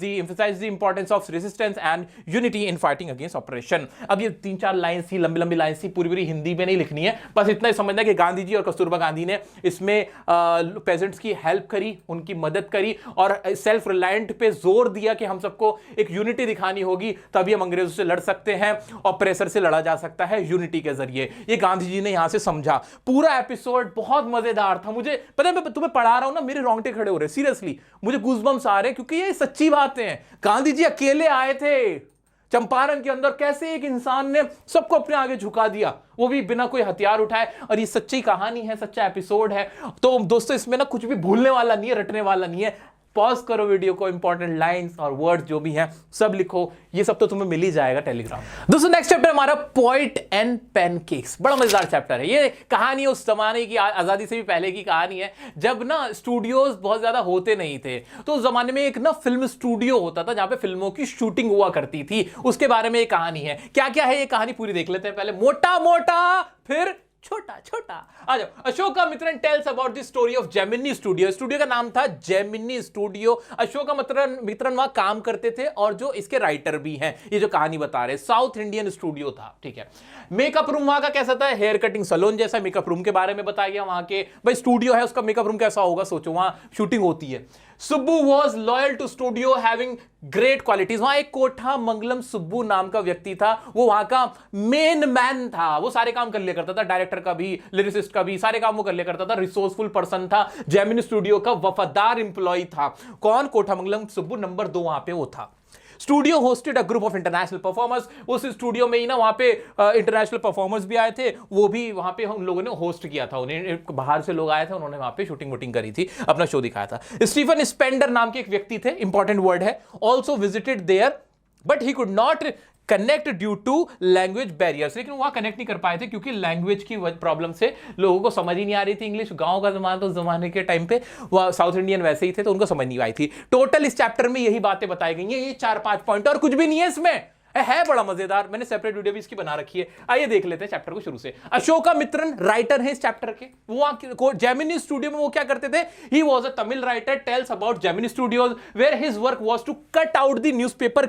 the importance of resistance and unity in fighting against oppression. अब ये 3-4 line सी, लंबी लंबी line सी, पूरी हिंदी में नहीं लिखनी है, बस इतना ही समझना कि गांधी जी और कस्तूरबा गांधी ने इसमें पेजेंट्स की हेल्प करी, उनकी मदद करी और सेल्फ रिलायंट पे जोर दिया कि हम सबको एक यूनिटी दिखानी होगी, तभी हम अंग्रेजों से लड़ सकते हैं, ऑप्रेसर से लड़ा जा सकता है यूनिटी के जरिए। ये गांधी जी ने यहां से समझा। पूरा एपिसोड बहुत मजेदार था। मुझे पता है, मैं तुम्हें पढ़ा रहा हूं ना, मेरे रोंगटे खड़े हो रहे, सीरियसली मुझे गूज़बम्स आ रहे हैं, क्योंकि ये सच्ची बातें हैं। गांधी जी अकेले आए थे चंपारण के अंदर, कैसे एक इंसान ने सबको अपने आगे झुका दिया, वो भी बिना कोई हथियार उठाए। और ये सच्ची कहानी है, सच्चा एपिसोड है। तो दोस्तों इसमें ना कुछ भी भूलने वाला नहीं है, रटने वाला नहीं है। पॉज करो वीडियो को, इंपॉर्टेंट लाइंस और वर्ड्स जो भी हैं सब लिखो, ये सब तो तुम्हें मिल ही जाएगा टेलीग्राम। दोस्तों नेक्स्ट चैप्टर हमारा पोएट एंड पैनकेक्स। बड़ा मजेदार चैप्टर है। ये कहानी उस जमाने की, आजादी से भी पहले की कहानी है, जब ना स्टूडियोज बहुत ज्यादा होते नहीं थे। तो उस जमाने में एक ना फिल्म स्टूडियो होता था जहां पे फिल्मों की शूटिंग हुआ करती थी, उसके बारे में ये कहानी है। क्या क्या है ये कहानी पूरी देख लेते हैं। पहले मोटा मोटा फिर छोटा छोटा। आ जाओ। Ashokamitran tells about the story of Gemini studio. Studio का नाम था जेमिनी स्टूडियो। अशोकामित्रन वहां काम करते थे और जो इसके राइटर भी हैं, ये जो कहानी बता रहे, साउथ इंडियन स्टूडियो था, ठीक है। मेकअप रूम वहां का कैसा था, हेयर कटिंग सैलून जैसा। मेकअप रूम के बारे में बताया गया, वहां के भाई स्टूडियो है, उसका मेकअप रूम कैसा होगा सोचो, वहां शूटिंग होती है। Subbu was loyal to studio having great qualities. वहां एक कोठा मंगलम सुब्बू नाम का व्यक्ति था, वो वहां का मेन मैन था, वो सारे काम कर लिया करता था, डायरेक्टर का भी, लिरिसिस्ट का भी, सारे काम वो कर लिया करता था। रिसोर्सफुल पर्सन था, जेमिनी स्टूडियो का वफादार इंप्लॉय था। कौन, कोठा मंगलम सुब्बू, नंबर 2 वहां पे वो था। Studio hosted a group of international performers. उस स्टूडियो में ही ना वहां पे इंटरनेशनल परफॉर्मर्स भी आए थे, वो भी वहां पे उन लोगों ने होस्ट किया था, उन्हें बाहर से लोग आए थे, उन्होंने वहां पे शूटिंग वूटिंग करी थी, अपना शो दिखाया था। स्टीफन स्पेंडर नाम के एक व्यक्ति थे, इंपॉर्टेंट वर्ड है, also visited there but he could not connect due to language barriers. लेकिन वहां कनेक्ट नहीं कर पाए थे क्योंकि लैंग्वेज की प्रॉब्लम से लोगों को समझ ही नहीं आ रही थी इंग्लिश। गांव का जमाना, तो जमाने के टाइम पे वह साउथ इंडियन वैसे ही थे, तो उनको समझ नहीं आई थी। टोटल इस चैप्टर में यही बातें बताई गई हैं, ये 4-5 पॉइंट, और कुछ भी नहीं है इसमें। है बड़ा मजेदार, मैंने सेपरेट वीडियो भी इसकी बना रखी है। आइए देख लेते हैं चैप्टर को शुरू से। अशोकामित्रन राइटर है इस चैप्टर के। वो जेमिनी स्टूडियो में वो क्या करते थे, he was a Tamil writer, tells about Gemini studios where his work was to cut out the newspaper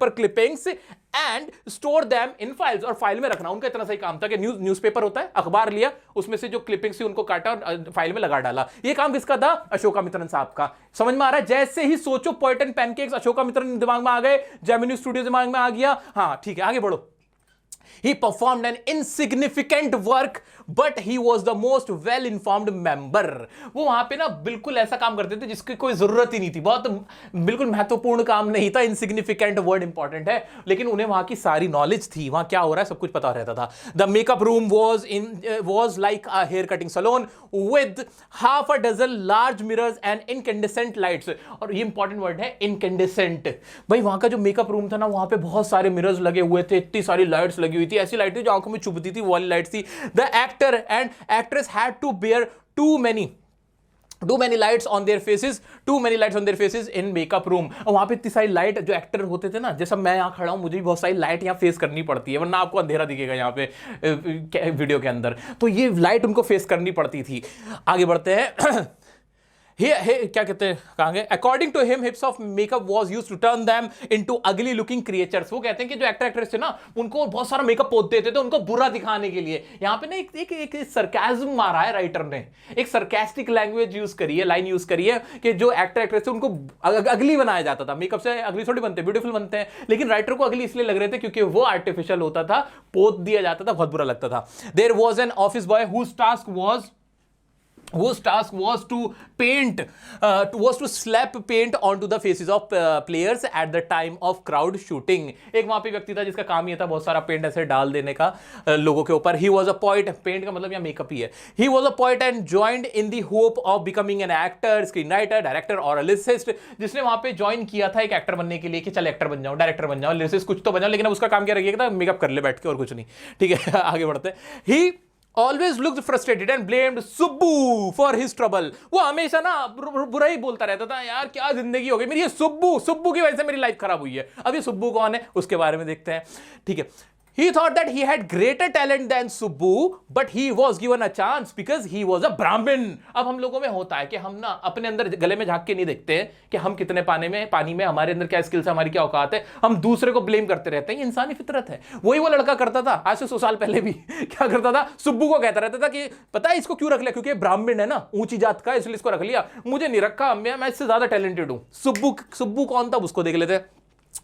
clippings and store them in files, और फाइल में रखना उनका इतना सही काम था कि न्यूज़पेपर होता है, अखबार लिया, उसमें से जो क्लिपिंग्स थी उनको काटा और फाइल में लगा डाला। ये काम किसका था, अशोकामित्रन साहब का। समझ में आ रहा है, जैसे ही सोचो पोएट एंड पैनकेक्स, अशोकामित्रन दिमाग में आ गए, जेमिनी स्टूडियो दिमाग में आ गया। हाँ ठीक है, आगे बढ़ो। He performed an insignificant work but he was the most well informed member. वो वहां पे ना बिल्कुल ऐसा काम करते थे जिसकी कोई जरूरत ही नहीं थी, बहुत बिल्कुल महत्वपूर्ण काम नहीं था, इनसिग्निफिकेंट वर्ड इंपॉर्टेंट है, लेकिन उन्हें वहां की सारी नॉलेज थी, वहां क्या हो रहा है सब कुछ पता रहता था। The makeup room was like a hair cutting salon with half a dozen large mirrors and incandescent lights। और ये इंपॉर्टेंट वर्ड है incandescent। भाई वहां का जो मेकअप रूम था ना, वहां पे बहुत सारे मिरर्स लगे हुए थे, इतनी सारी लाइट्स लगी हुई थी, ऐसी लाइट थी जो आंखों में चुभती थी, वो वाली लाइट थी। The actor and actress had to bear too many lights on their faces in makeup room। और वहां पे इतनी सारी लाइट, जो एक्टर होते थे ना, जैसा मैं यहां खड़ा हूं, मुझे भी बहुत सारी लाइट यहां फेस करनी पड़ती है, वरना आपको अंधेरा दिखेगा यहां पे वीडियो के अंदर, तो ये लाइट उनको फेस करनी पड़ती थी। आगे बढ़ते हैं। क्या कहते हैं, कहां गए? According to him heaps of makeup was used to turn them into ugly looking creatures. वो कहते हैं कि जो एक्टर एक्ट्रेस थे ना, उनको बहुत सारा मेकअप पोत देते थे उनको बुरा दिखाने के लिए। यहां पे ना एक सरकाज़म मारा है राइटर ने, एक सरकास्टिक लैंग्वेज यूज करी है, लाइन यूज करी है कि जो एक्टर एक्ट्रेस थे उनको अगली बनाया जाता था। मेकअप से अगली थोड़ी बनते, ब्यूटीफुल बनते हैं, लेकिन राइटर को अगली इसलिए लग रहे थे क्योंकि वो आर्टिफिशियल होता था, पोत दिया जाता था, बहुत बुरा लगता था। There was an office boy whose task was to slap paint onto the faces of players at the time of crowd shooting। एक वहां पे व्यक्ति था जिसका काम ये था बहुत सारा पेंट ऐसे डाल देने का लोगों के ऊपर। He was a poet, paint का मतलब यहाँ मेकअप ही है। He was a poet and joined in the hope of becoming an actor, screenwriter, director or a lyricist। जिसने वहां पे ज्वाइन किया था एक एक्टर बनने के लिए कि चल एक्टर बन जाऊं, डायरेक्टर बन जाऊं, लिरिसिस्ट कुछ तो बन जाऊं, लेकिन अब उसका काम क्या रखिएगा, मेकअप कर ले बैठ के और कुछ नहीं। ठीक है, आगे बढ़ते हैं। He always looked frustrated and blamed Subbu for his trouble। वो हमेशा ना बुरा ही बोलता रहता था, यार क्या जिंदगी हो गई मेरी, ये सुब्बू की वजह से मेरी लाइफ खराब हुई है। अब ये सुब्बू कौन है उसके बारे में देखते हैं। ठीक है, he thought that he had greater talent than Subbu but he was given a chance because he was a Brahmin। अब हम लोगों में होता है कि हम ना अपने अंदर गले में झांक के नहीं देखते हैं कि हम कितने पानी में हमारे अंदर क्या स्किल्स है, हमारी क्या औकात है, हम दूसरे को ब्लेम करते रहते हैं। ये इंसानी फितरत है। वही वो लड़का करता था आज से 100 साल पहले भी। क्या करता था, सुब्बू को कहता रहता था कि पता है इसको क्यों रख लिया, क्योंकि ब्राह्मण है ना, ऊंची जात का, इसलिए इसको रख लिया, मुझे नहीं रखा, मैं इससे ज्यादा टैलेंटेड हूं। सुब्बू कौन था उसको देख लेते।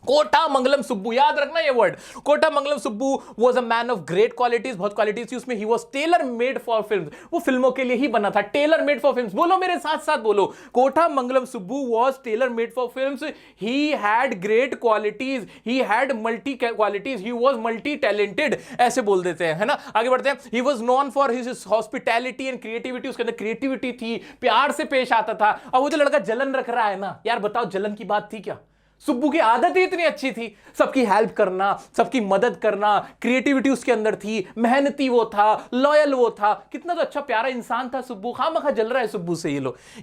कोटा मंगलम सुब्बू, याद रखना ये word, Kothamangalam Subbu was a man of great qualities, बहुत क्वालिटीज थी उसमें। He was tailor made for films, वो फिल्मों के लिए ही बना था, टेलर मेड फॉर फिल्म्स। बोलो मेरे साथ साथ बोलो, Kothamangalam Subbu was tailor made for films. He had great qualities, he had multi qualities, he was multi talented, ऐसे बोल देते हैं, है ना। आगे बढ़ते हैं। He was known for his hospitality and creativity, उसके अंदर क्रिएटिविटी थी, प्यार से पेश आता था। और वो जो लड़का जलन रख रहा है ना, यार बताओ जलन की बात थी क्या? सुब्बू की आदत ही इतनी अच्छी थी, सबकी हेल्प करना, सबकी मदद करना, क्रिएटिविटी उसके अंदर थी, मेहनती वो था, लॉयल वो था, कितना तो अच्छा प्यारा इंसान था सुब्बू। खामखा जल रहा है सुब्बू से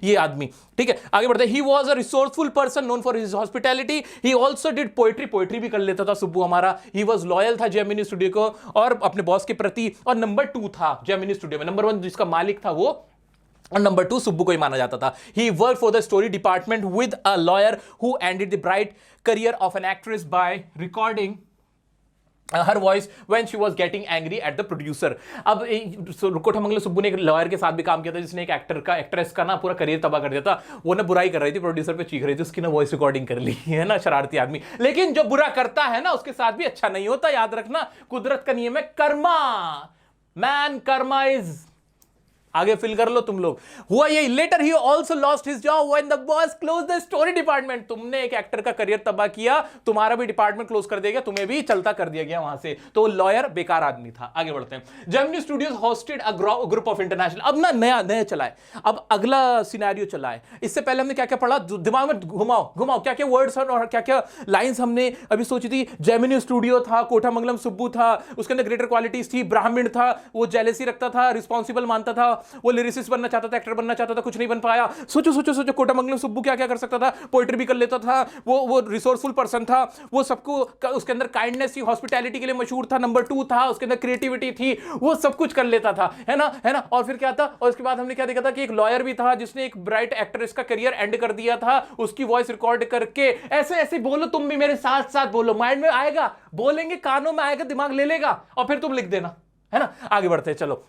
ये आदमी। ठीक है, आगे बढ़ते हैं। He was a resourceful person known for his hospitality. He also did poetry भी कर लेता था सुब्बू हमारा। ही वाज लॉयल था जेमिनी स्टूडियो को और अपने बॉस के प्रति, और नंबर 2 था जेमिनी स्टूडियो में। नंबर 1 जिसका मालिक था वो, और नंबर 2 सुब्बू को ही माना जाता था। He worked for the story department with a lawyer who ended the bright career of an actress by recording her voice when she was getting angry at the producer। अब कोटा मंगलम सुब्बू ने एक लॉयर के साथ भी काम किया था जिसने एक एक्ट्रेस का ना पूरा करियर तबाह कर दिया था। वो ना बुराई कर रही थी, प्रोड्यूसर पे चीख रही थी, उसकी ना वॉइस रिकॉर्डिंग कर ली, है ना, शरारती आदमी। लेकिन जो बुरा करता है ना उसके साथ भी अच्छा नहीं होता, याद रखना, कुदरत का नियम है कर्मा, मैन कर्मा इज, आगे फिल कर लो तुम लोग। हुआ यही, later he also lost his job when the boss close the story department. तुमने एक एक्टर का करियर तबाह किया, तुम्हारा भी डिपार्टमेंट क्लोज कर दिया गया, तुम्हें भी चलता कर दिया गया वहां से। तो लॉयर बेकार आदमी था। आगे बढ़ते हैं। Gemini studios hosted a group of international, अब ना नया चला है, अब अगला सिनेरियो चला है। इससे पहले हमने क्या क्या पढ़ा, दिमाग में घुमाओ क्या क्या वर्ड्स और क्या क्या लाइंस हमने अभी सोची थी। जेमिनी स्टूडियो था, कोटा मंगलम सुब्बू था, उसके अंदर ग्रेटर क्वालिटीज थी, ब्राह्मण था, वो जेलेसी रखता था, रिस्पॉन्सिबल मानता था, वो लिरिसिस्ट बनना चाहता था, एक्टर बनना चाहता था, कुछ नहीं बन पाया। सोचो कोटा मंगलम सुब्बू क्या क्या कर सकता था, पोएट्री भी कर लेता था, वो रिसोर्सफुल पर्सन था, वो सबको, उसके अंदर काइंडनेस थी, हॉस्पिटैलिटी के लिए मशहूर था, नंबर 2 था, उसके अंदर क्रिएटिविटी थी, वो सब कुछ कर लेता था, है ना। और फिर क्या था, और उसके बाद हमने क्या देखा था कि एक लॉयर भी था जिसने एक ब्राइट एक्ट्रेस का करियर एंड कर दिया था, उसकी वॉइस रिकॉर्ड करके। ऐसे बोलो, तुम भी मेरे साथ साथ बोलो, माइंड में आएगा, बोलेंगे, कानों में आएगा, दिमाग ले लेगा, और फिर तुम लिख देना, है ना। आगे बढ़ते हैं, चलो।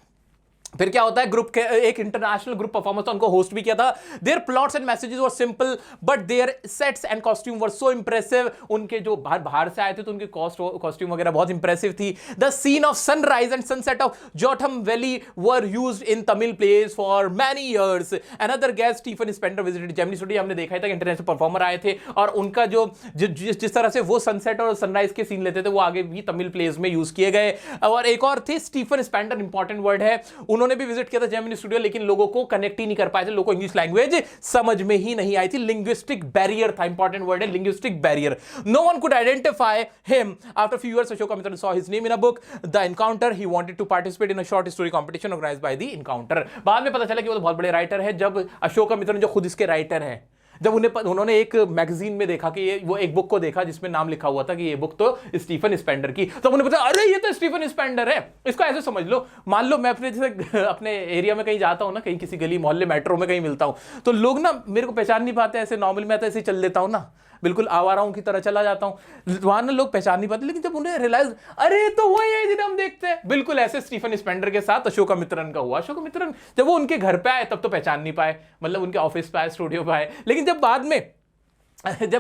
फिर क्या होता है, ग्रुप के एक इंटरनेशनल ग्रुप परफॉर्मेंस था, उनको होस्ट भी किया था। Their plots and messages were simple but their sets and costume were so impressive. उनके जो बाहर से आए थे तो उनके कॉस्ट्यूम वगैरह बहुत इंप्रेसिव थी। The scene of sunrise and sunset of Jotham valley were used in Tamil place for many years. Another guest Stephen Spender visited Gemini studio. हमने देखा था इंटरनेशनल परफॉर्मर आए थे और उनका जिस तरह से वो सनसेट और सनराइज के सीन लेते थे वो आगे भी तमिल प्लेस में यूज किए गए। और एक और थे स्टीफन स्पेंडर, इंपॉर्टेंट वर्ड है, उन्होंने भी विजिट किया था जेमिनी स्टूडियो, लेकिन लोगों को कनेक्ट ही नहीं कर पाए थे, लोगों को इंग्लिश लैंग्वेज समझ में ही नहीं आई थी। लिंग्विस्टिक बैरियर था, इंपॉर्टेंट वर्ड है linguistic barrier. No one could identify him after few years. Ashok Mitra saw his name in a book The Encounter. He wanted to participate in a short story competition organized by The Encounter. बाद में पता चला कि वो तो बहुत बड़े writer है। जब अशोक मित्र जो खुद इसके राइटर हैं, जब उन्होंने एक मैगजीन में देखा कि वो एक बुक को देखा जिसमें नाम लिखा हुआ था कि ये बुक तो स्टीफन स्पेंडर की, तो उन्हें पता, अरे ये तो स्टीफन स्पेंडर है। इसको ऐसे समझ लो, मान लो मैं अपने जैसे अपने एरिया में कहीं जाता हूं ना, कहीं किसी गली मोहल्ले मेट्रो में कहीं मिलता हूं, तो लोग ना मेरे को पहचान नहीं पाते ऐसे नॉर्मल, मैं तो ऐसे चल देता हूं ना, बिल्कुल आवाराओं की तरह चला जाता हूं, वहां ना लोग पहचान नहीं पाते। लेकिन जब उन्हें रियलाइज, अरे तो वही है जिन्हें हम देखते हैं, बिल्कुल ऐसे स्टीफन स्पेंडर के साथ अशोक मित्रन का हुआ। अशोक मित्रन जब वो उनके घर पे आए तब तो पहचान नहीं पाए, मतलब उनके ऑफिस पे आए, स्टूडियो पे आए, लेकिन जब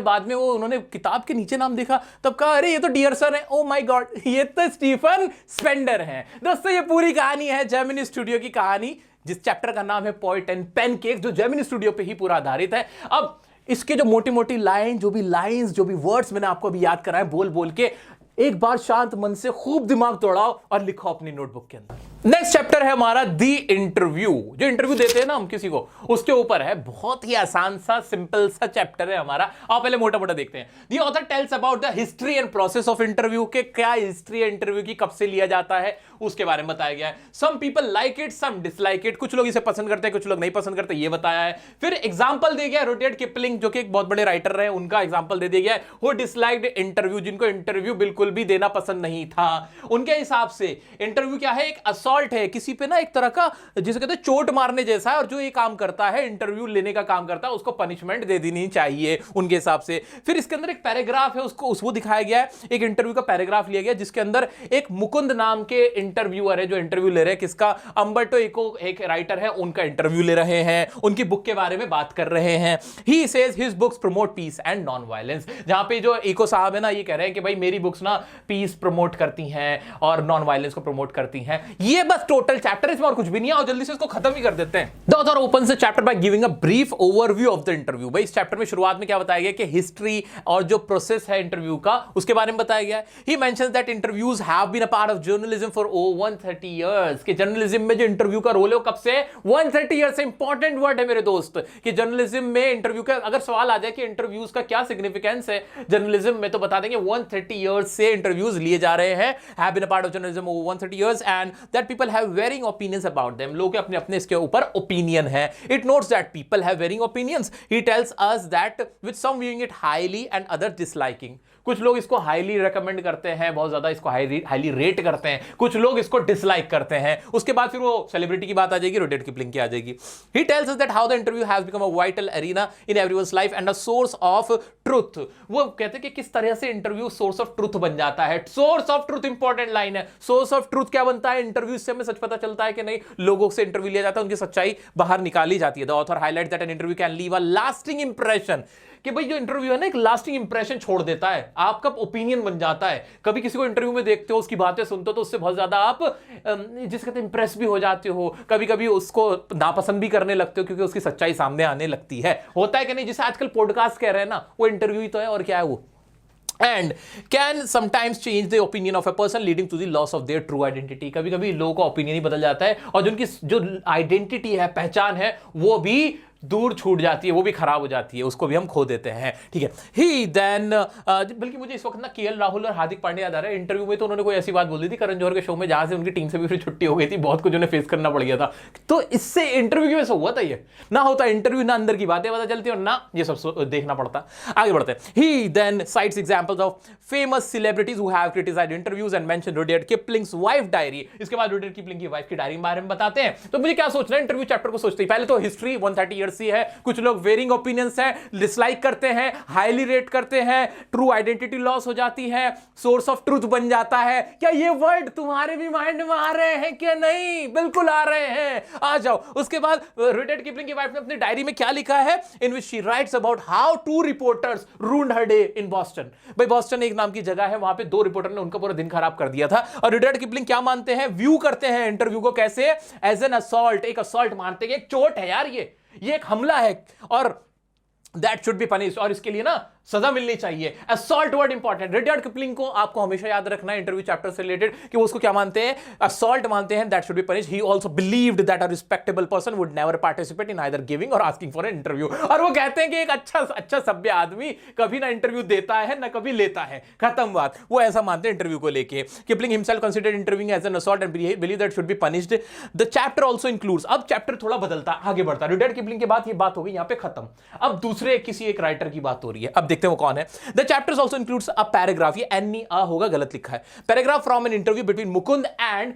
बाद में वो उन्होंने किताब के नीचे नाम देखा तब कहा, अरे ये तो डियर सर है, ओ माय गॉड ये तो स्टीफन स्पेंडर हैं। दोस्तों ये पूरी कहानी है जेमिनी स्टूडियो की कहानी, जिस चैप्टर का नाम है पोएट एंड पेनकेक, जो जेमिनी स्टूडियो पे ही पूरा आधारित है। अब इसके जो मोटी मोटी लाइन, जो भी वर्ड्स मैंने आपको अभी याद कराए बोल बोल के, एक बार शांत मन से खूब दिमाग दौड़ाओ और लिखो अपनी नोटबुक के अंदर। नेक्स्ट चैप्टर है हमारा दी इंटरव्यू। जो इंटरव्यू देते हैं ना हम किसी को, उसके ऊपर है। बहुत ही आसान सा सिंपल सा चैप्टर है हमारा। आप पहले मोटा मोटा देखते हैं। The author tales about the history and process of interview, के क्या हिस्ट्री है इंटरव्यू की, कब से लिया जाता है, उसके बारे में बताया गया है। Some people like it, some dislike it, कुछ लोग इसे पसंद करते हैं, कुछ लोग नहीं पसंद करते, ये बताया है। फिर एग्जाम्पल दे गया रुडयार्ड किपलिंग, जो कि एक बहुत बड़े राइटर रहे, उनका एग्जाम्पल दे दिया गया है। वो डिसलाइक्ड इंटरव्यू, जिनको इंटरव्यू बिल्कुल भी देना पसंद नहीं था। उनके हिसाब से इंटरव्यू क्या है, एक असॉल्ट है, किसी पे ना एक तरह का जिसे कहते हैं चोट मारने जैसा है, और जो ये काम करता है, इंटरव्यू लेने का काम करता है, उसको पनिशमेंट दे देनी चाहिए उनके हिसाब से। फिर इसके अंदर एक पैराग्राफ है, उसको दिखाया गया है, एक इंटरव्यू का पैराग्राफ लिया गया जिसके अंदर एक मुकुंद नाम के इंटरव्यूअर है जो इंटरव्यू ले रहे हैं, किसका, अंबर्टो इको एक राइटर है, उनका इंटरव्यू ले रहे हैं, उनकी बुक के बारे में बात कर रहे हैं। He says his books promote peace and non violence, जहां पे जो इको साहब है ना, ये कह रहे हैं कि भाई मेरी बुक्स ना पीस प्रमोट करती हैं और नॉन वायलेंस को प्रमोट करती हैं। ये बस टोटल चैप्टर, इसमें और कुछ भी नहीं है, और जल्दी से इसको खत्म ही कर देते हैं। The author opens the chapter by giving a brief overview of the interview. भाई इस चैप्टर में शुरुआत में क्या बताया गया कि हिस्ट्री और जो प्रोसेस है इंटरव्यू का, उसके बारे में बताया गया है। He mentions that interviews have been a part of journalism for over 130 years, कि जर्नलिज्म में जो इंटरव्यू का रोल है वो कब से, 130 इयर्स से। इंपॉर्टेंट वर्ड है मेरे दोस्त, कि जर्नलिज्म में इंटरव्यू का अगर सवाल आ जाए कि इंटरव्यूज का क्या सिग्निफिकेंस है जर्नलिज्म में, तो बता देंगे 130 इयर्स से इंटरव्यूज लिए जा रहे हैं, have been a part of journalism over 130 years, and that people have varying opinions about them. लोग अपने अपने इसके ऊपर ओपिनियन है। It notes that people have varying opinions. He tells us that with some viewing it highly and other disliking. कुछ लोग इसको highly recommend करते हैं, बहुत ज्यादा इसको हाईली रेट करते हैं, कुछ लोग इसको डिसलाइक करते हैं। उसके बाद फिर वो सेलिब्रिटी की बात आ जाएगी, रुडयार्ड किपलिंग की आ जाएगी। ही tells us that how the interview has become a vital arena in everyone's life and a source of truth. वो कहते हैं कि किस तरह से इंटरव्यू सोर्स ऑफ ट्रुथ बन जाता है। Source of truth important line है। सोर्स ऑफ ट्रुथ क्या बनता है, इंटरव्यू से हमें सच पता चलता है कि नहीं, लोगों से इंटरव्यू लिया जाता है, उनकी सच्चाई बाहर निकाली जाती है। The author highlights that an interview can leave a lasting impression, कि भाई जो इंटरव्यू है ना एक लास्टिंग इंप्रेशन छोड़ देता है, आपका ओपिनियन बन जाता है। कभी किसी को इंटरव्यू में देखते हो, उसकी बातें सुनते हो, तो उससे बहुत ज्यादा आप जिसे कहते हैं इंप्रेस भी हो जाते हो, कभी कभी उसको नापसंद भी करने लगते हो क्योंकि उसकी सच्चाई सामने आने लगती है। होता है कि नहीं, जिसे आजकल पॉडकास्ट कह रहे हैं ना, वो इंटरव्यू ही तो है, और क्या है वो, and can sometimes change the opinion of a person leading to the loss of their true identity। कभी कभी लोगों का ओपिनियन ही बदल जाता है और जो उनकी जो आइडेंटिटी है, पहचान है, वो भी दूर छूट जाती है, वो भी खराब हो जाती है, उसको भी हम खो देते हैं। ठीक है। ही देन बल्कि मुझे इस वक्त ना केएल राहुल और हार्दिक पांड्या याद आ रहा है। इंटरव्यू में तो उन्होंने कोई ऐसी बात बोल दी थी करण जौहर के शो में, जहां से उनकी टीम से भी फिर छुट्टी हो गई थी, बहुत कुछ उन्हें फेस करना पड़ गया था। तो इससे इंटरव्यू की वजह से हुआ था, ये ना होता इंटरव्यू, ना अंदर की बातें पता चलती और ना ये सब देखना पड़ता। आगे बढ़ते हैं। He then cites examples of famous celebrities who have criticised interviews and mention Rudyard Kipling's wife diary. इसके बाद रुडयार्ड किपलिंग की वाइफ की डायरी के बारे में बताते हैं। तो मुझे क्या सोचना है इंटरव्यू चैप्टर को सोचते ही, पहले तो हिस्ट्री 130 ईयर कॉन्स्पिरेसी है, कुछ लोग वेरिंग ओपिनियंस है, डिसलाइक करते हैं, हाईली रेट करते हैं, ट्रू आइडेंटिटी लॉस हो जाती है, सोर्स ऑफ ट्रूथ बन जाता है। क्या ये वर्ड तुम्हारे भी माइंड में आ रहे हैं क्या? नहीं, बिल्कुल आ रहे हैं, आ जाओ। उसके बाद रुडयार्ड किपलिंग की वाइफ ने अपनी डायरी में क्या लिखा है, in which she writes about how two reporters ruined her day in Boston. भाई बॉस्टन एक नाम की जगह है, वहां पे दो रिपोर्टर ने उनका पूरा दिन खराब कर दिया था। और रुडयार्ड किपलिंग क्या मानते हैं, व्यू करते हैं इंटरव्यू को कैसे, एज एन असॉल्ट, एक असॉल्ट मानते हैं, एक चोट है यार, ये एक हमला है और दैट शुड बी पनिश्ड, और इसके लिए ना सजा मिलनी चाहिए। Assault word important. Rudyard Kipling को आपको हमेशा याद रखना है इंटरव्यू चैप्टर से रिलेटेड कि वो उसको क्या मानते हैं, असॉल्ट मानते हैं, that should be punished. He also believed that a respectable person would never participate in either giving और आस्किंग फॉर एन इंटरव्यू। और वो कहते हैं कि एक अच्छा सभ्य आदमी कभी ना इंटरव्यू देता है ना कभी लेता है, खत्म बात। वो ऐसा मानते हैं इंटरव्यू को लेके। Kipling himself considered interviewing as an assault and believe that should be punished. The chapter also includes, अब चैप्टर थोड़ा बदलता आगे बढ़ता। रुडयार्ड किपलिंग के बाद ये बात हो गई यहां पे खत्म, अब दूसरे किसी एक राइटर की बात हो रही है। अब देखते हैं वो कौन है। The chapters also includes a paragraph, ये N-E-A होगा, गलत लिखा है, paragraph from an interview between Mukund and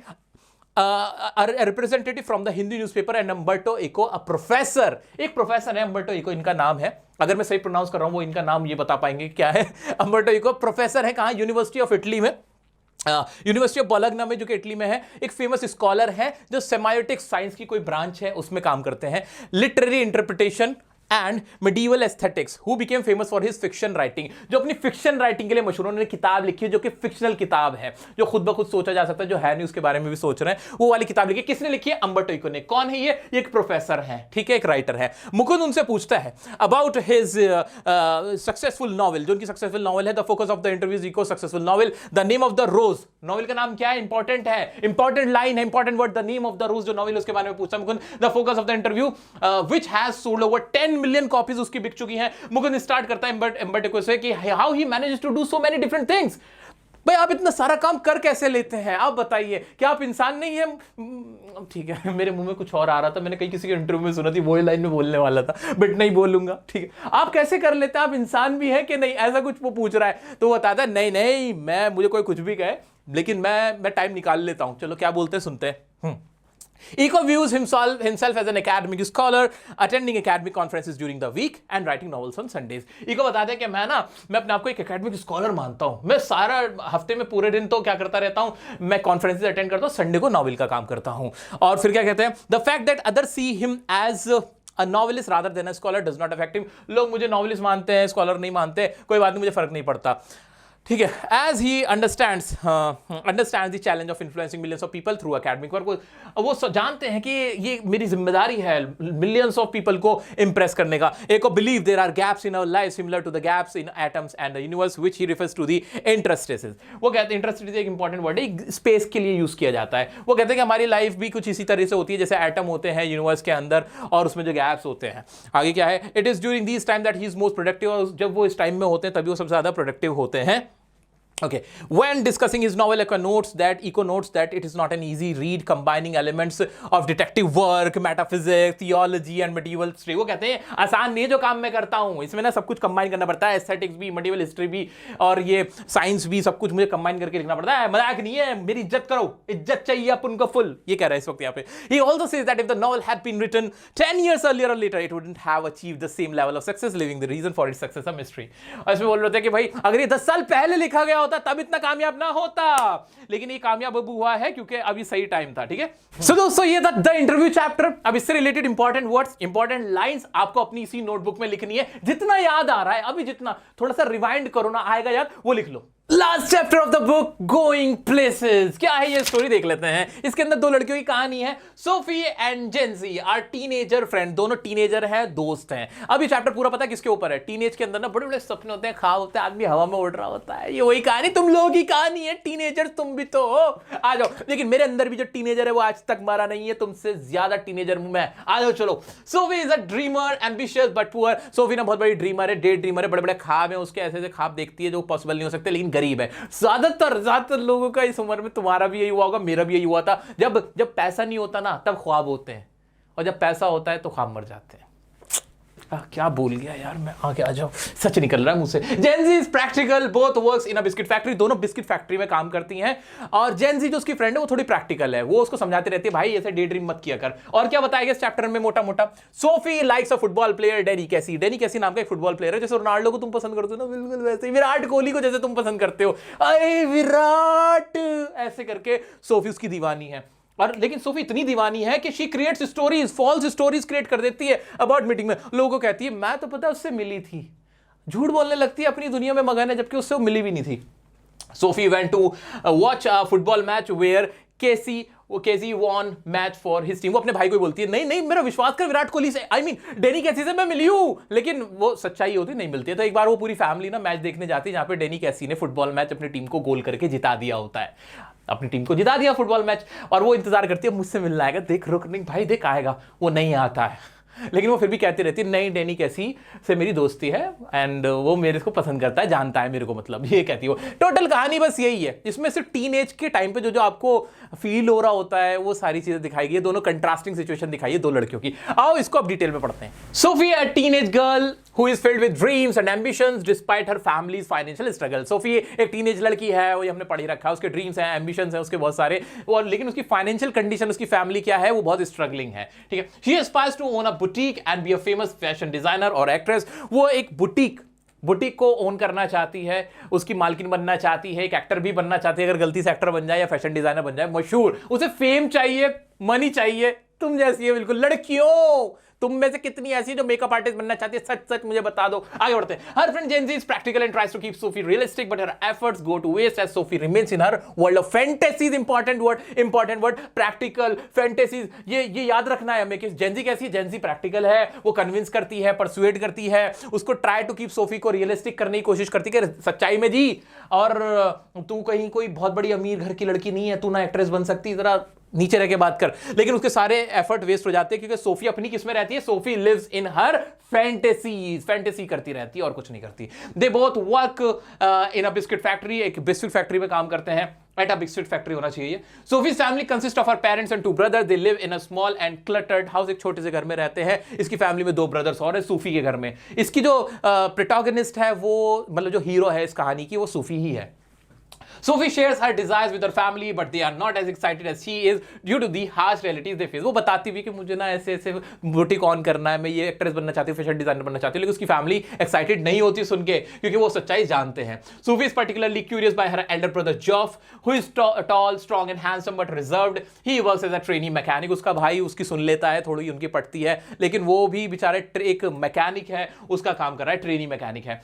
a representative from the Hindu newspaper and Umberto Eco, a professor। एक प्रोफेसर है Umberto Eco, इनका नाम है, अगर मैं सही प्रोनाउंस कर रहा हूं वो इनका नाम ये बता पाएंगे क्या है। Umberto Eco प्रोफेसर है, कहां, यूनिवर्सिटी ऑफ इटली में, यूनिवर्सिटी ऑफ बोलोग्ना में, जो कि इटली में है। एक फेमस स्कॉलर है जो सेमायोटिक साइंस की कोई ब्रांच है उसमें काम करते हैं। Literary interpretation and medieval aesthetics, who became famous for his fiction writing, जो अपनी फिक्शन राइटिंग के लिए मशहूर। उन्होंने किताब लिखी है जो कि फिक्शनल किताब है, जो खुद ब खुद सोचा जा सकता है, जो है नहीं उसके बारे में भी सोच रहे हैं, वो वाली किताब लिखी। किसने लिखी है? Umberto Eco ने। कौन है ये? एक प्रोफेसर है, ठीक है, एक राइटर है। मुकुंद उनसे पूछता है अबाउट हिज सक्सेसफुल नॉवल, जो उनकी सक्सेसफुल नॉवल है, the focus of the interviews Eco successful novel, the name of the rose. Novel का नाम क्या है? इंपॉर्टेंट है, इंपॉर्टेंट लाइन है, important word, the name of the rose, जो नॉवल उसके बारे में पूछता Mukund. The focus of the interview which has sold over 10 million copies, उसकी बिक चुकी हैं। मुकुंद स्टार्ट करता है Umberto Eco से कि how he manages to do so many different things. भाई आप इतना सारा काम कर कैसे लेते हैं? आप बताइए, क्या आप इंसान नहीं है? ठीक है, मेरे मुंह में कुछ और आ रहा था, मैंने कहीं किसी के इंटरव्यू में सुना थी, वही लाइन में बोलने वाला था, बट नहीं बोलूंगा। ठीक है, आप कैसे कर लेते हैं? आप इंसान भी है कि नहीं? ऐसा कुछ वो पूछ रहा है, तो वो बताता है नहीं मैं, मुझे कोई कुछ भी कहे लेकिन मैं टाइम निकाल लेता हूं। चलो क्या बोलते हैं सुनते हैं। Eco views himself as an academic scholar, attending academic conferences during the week and writing novels on Sundays. Eco बताते हैं कि मैं अपने आप को एक academic scholar मानता हूं। मैं सारा हफ्ते में पूरे दिन तो क्या करता रहता हूं, मैं कॉन्फ्रेंसेस अटेंड करता हूं, संडे को नॉवल का काम करता हूं। और फिर क्या कहते हैं, the fact that other see him as a novelist rather than a scholar does not affect him। लोग मुझे नॉवलिस्ट मानते हैं, स्कॉलर नहीं मानते, कोई बात नहीं, मुझे फर्क नहीं पड़ता। ठीक है, as he understands the challenge of influencing millions of people through academic work. वो जानते हैं कि ये मेरी जिम्मेदारी है मिलियंस ऑफ पीपल को इंप्रेस करने का। Eco believe there are gaps in our life similar to the gaps in atoms and the universe, which he refers to the interstices. वो कहते हैं, इंटरस्टिस एक इंपॉर्टेंट वर्ड है, स्पेस के लिए यूज किया जाता है। वो कहते हैं कि हमारी लाइफ भी कुछ इसी तरह से होती है जैसे एटम होते हैं यूनिवर्स के अंदर और उसमें जो गैप्स होते हैं। आगे क्या है, it is during this time that he is most productive. और जब वो इस टाइम में होते हैं तभी वो सबसे ज्यादा प्रोडक्टिव होते हैं। Okay, when discussing his novel, Eco notes that it is not an easy read, combining elements of detective work, metaphysics, theology and medieval history। वो कहते हैं आसान नहीं है जो काम मैं करता हूँ, इसमें ना सब कुछ कंबाइन करना पड़ता है, एस्थेटिक्स भी, medieval हिस्ट्री भी और ये साइंस भी, सब कुछ मुझे कंबाइन करके लिखना पड़ता है। मजाक नहीं है, मेरी इज्जत करो, इज्जत चाहिए अपन को फुल, ये कह रहा है इस वक्त यहाँ पे। He also says that if the novel had been written 10 years earlier or later, it wouldn't have achieved the same level of success, leaving the reason for its success a mystery। और इसमें बोल रहे थे कि भाई अगर ये 10 साल पहले लिखा गया तब इतना कामयाब ना होता, लेकिन ये कामयाब अब हुआ है क्योंकि अभी सही टाइम था। ठीक है, सो दोस्तों ये था द इंटरव्यू चैप्टर। अब इससे related important words, important lines आपको अपनी इसी नोटबुक में लिखनी है। जितना याद आ रहा है अभी, जितना थोड़ा सा रिवाइंड करो ना, आएगा याद, वो लिख लो। Last chapter of the book, going places. क्या है ये स्टोरी, देख लेते हैं। इसके अंदर दो लड़कियों की कहानी है, Sophie and Jansie, are teenager friend. दोनों टीनेजर हैं, दोस्त हैं। अब ये चैप्टर पूरा पता है किसके ऊपर है? टीनेज के अंदर ना बड़े बड़े सपने होते हैं, ख्वाब होते हैं, आदमी हवा में उड़ रहा होता है। ये वही कहानी, तुम लोगों की कहानी है, टीनेजर तुम भी तो हो। आ जाओ, लेकिन मेरे अंदर भी जो टीनेजर है वो आज तक मरा नहीं है, तुमसे ज्यादा टीनेजर हूं मैं। आ जाओ चलो। Sophie is a dreamer, ambitious but poor. Sophie ना बहुत बड़ी ड्रीमर है, डे ड्रीमर है, बड़े बड़े ख्वाब है उसके, ऐसे ऐसे ख्वाब देखती है जो पॉसिबल नहीं हो सकते, लेकिन गरीब है। ज्यादातर लोगों का इस उम्र में, तुम्हारा भी यही हुआ होगा, मेरा भी यही हुआ था, जब पैसा नहीं होता ना तब ख्वाब होते हैं, और जब पैसा होता है तो ख्वाब मर जाते हैं। क्या बोल गया यार मैं, आगे आ जाओ, सच निकल रहा है मुंह से। Gen Z is practical, both works in a biscuit factory, दोनों बिस्किट फैक्ट्री में काम करती हैं। और जेनजी जो उसकी फ्रेंड है वो थोड़ी प्रैक्टिकल है, वो उसको समझाती रहती है भाई ऐसे डे ड्रीम मत किया कर। और क्या बताएगा इस चैप्टर में मोटा मोटा, Sophie likes a football player Danny Casey. Danny कैसी नाम का एक फुटबॉल प्लेयर है, जैसे रोनाल्डो को तुम पसंद करते हो ना, बिल्कुल वैसे ही विराट कोहली को जैसे तुम पसंद करते हो, अरे विराट, ऐसे करके सोफी उसकी दीवानी है। और लेकिन सोफी इतनी दीवानी है कि she creates stories, false stories create कर देती है अबाउट मीटिंग में। लोगों को कहती है मैं तो पता उससे मिली थी, झूठ बोलने लगती है, अपनी दुनिया में मगन है, जबकि उससे वो मिली भी नहीं थी। Sophie went to watch a football match where Casey won match for his team. वो अपने भाई को बोलती है नहीं नहीं मेरा विश्वास कर, विराट कोहली से, आई मीन डेनी कैसी से मैं मिली हूं, लेकिन वो सच्चाई होती नहीं मिलती है। तो एक बार वो पूरी फैमिली ना मैच देखने जाती है, जहां पे डेनी कैसी ने फुटबॉल मैच अपनी टीम को गोल करके जिता दिया होता है, अपनी टीम को जिता दिया फुटबॉल मैच। और वो इंतजार करती है मुझसे मिलना आएगा, देख रुक नहीं भाई देख आएगा, वो नहीं आता है। लेकिन वो फिर भी कहती रहती है नहीं डेनी कैसी से मेरी दोस्ती है एंड वो मेरे को पसंद करता है, जानता है मेरे को, मतलब ये कहती है वो। टोटल कहानी बस यही है, इसमें सिर्फ टीनेज के टाइम पे जो जो आपको फील हो रहा होता है वो सारी चीजें दिखाई गई है। दोनों कंट्रास्टिंग सिचुएशन दिखाई है दो लड़कियों की। आओ इसको अब डिटेल में पढ़ते हैं। Sophie a teenage girl who is filled with dreams and ambitions despite her family's financial struggle। Sophie एक टीनेज लड़की है, वो हमने पढ़ी रखा है, उसके ड्रीम्स हैं, एम्बिशंस हैं उसके बहुत सारे, और लेकिन उसकी फाइनेंशियल कंडीशन, उसकी फैमिली क्या है, वो बहुत स्ट्रगलिंग है, ठीक है। She aspires to own a boutique and be a famous fashion designer और एक्ट्रेस। वो एक बुटीक को ओन करना चाहती है, उसकी मालकिन बनना चाहती है, एक एक्टर भी बनना चाहती है, अगर गलती से एक्टर बन जाए या फैशन डिजाइनर बन जाए मशहूर, उसे फेम चाहिए, मनी चाहिए। तुम जैसी है बिल्कुल लड़कियों, तुम में से कितनी ऐसी जो मेकअप आर्टिस्ट बनना चाहती है, सच सच मुझे बता दो। आगे बढ़ते हैं। Her friend Jansie is practical and tries to keep Sophie realistic but her efforts go to waste as Sophie remains in her world of fantasies. Important word practical fantasies, ये याद रखना है हमें कि जेनजी कैसी है। जेनजी प्रैक्टिकल है, वो कन्विंस करती है, परसुएड करती है, उसको ट्राई टू कीप सोफी को रियलिस्टिक करने की कोशिश करती है कि सच्चाई में जी, और तू कहीं कोई बहुत बड़ी अमीर घर की लड़की नहीं है, तू ना एक्ट्रेस बन सकती, जरा नीचे रह के बात कर। लेकिन उसके सारे एफर्ट वेस्ट हो जाते हैं क्योंकि सोफी अपनी किस में रहती है, Sophie lives in her fantasy करती रहती है और कुछ नहीं करती। They both work in a biscuit factory, एक बिस्किट फैक्ट्री में काम करते हैं, एट अ बिस्किट फैक्ट्री होना चाहिए। Sophie's family consist of her parents and two brother, they live in a small and cluttered house. एक छोटे से घर में रहते हैं। इसकी फैमिली में दो ब्रदर्स और है सूफी के घर में। इसकी जो प्रोटैगनिस्ट है, वो मतलब जो हीरो है इस कहानी की, वो सूफी ही है। Sophie shares her desires with her family, but they are not as excited as she is due to the harsh realities they face। वो बताती भी कि मुझे ना ऐसे ऐसे बुटीक ऑन करना है, मैं ये एक्ट्रेस बनना चाहती हूँ, फैशन डिजाइनर बनना चाहती हूँ, लेकिन उसकी फैमिली एक्साइटेड नहीं होती सुन के, क्योंकि वो सच्चाई जानते हैं। Sophie is particularly curious by her elder brother Geoff, who is tall, strong and handsome but reserved. He works as a trainee mechanic। उसका भाई उसकी सुन लेता है, थोड़ी उनकी पटती है, लेकिन वो भी बेचारे एक मैकेनिक है, उसका काम कर रहा है, ट्रेनी मैकेनिक है।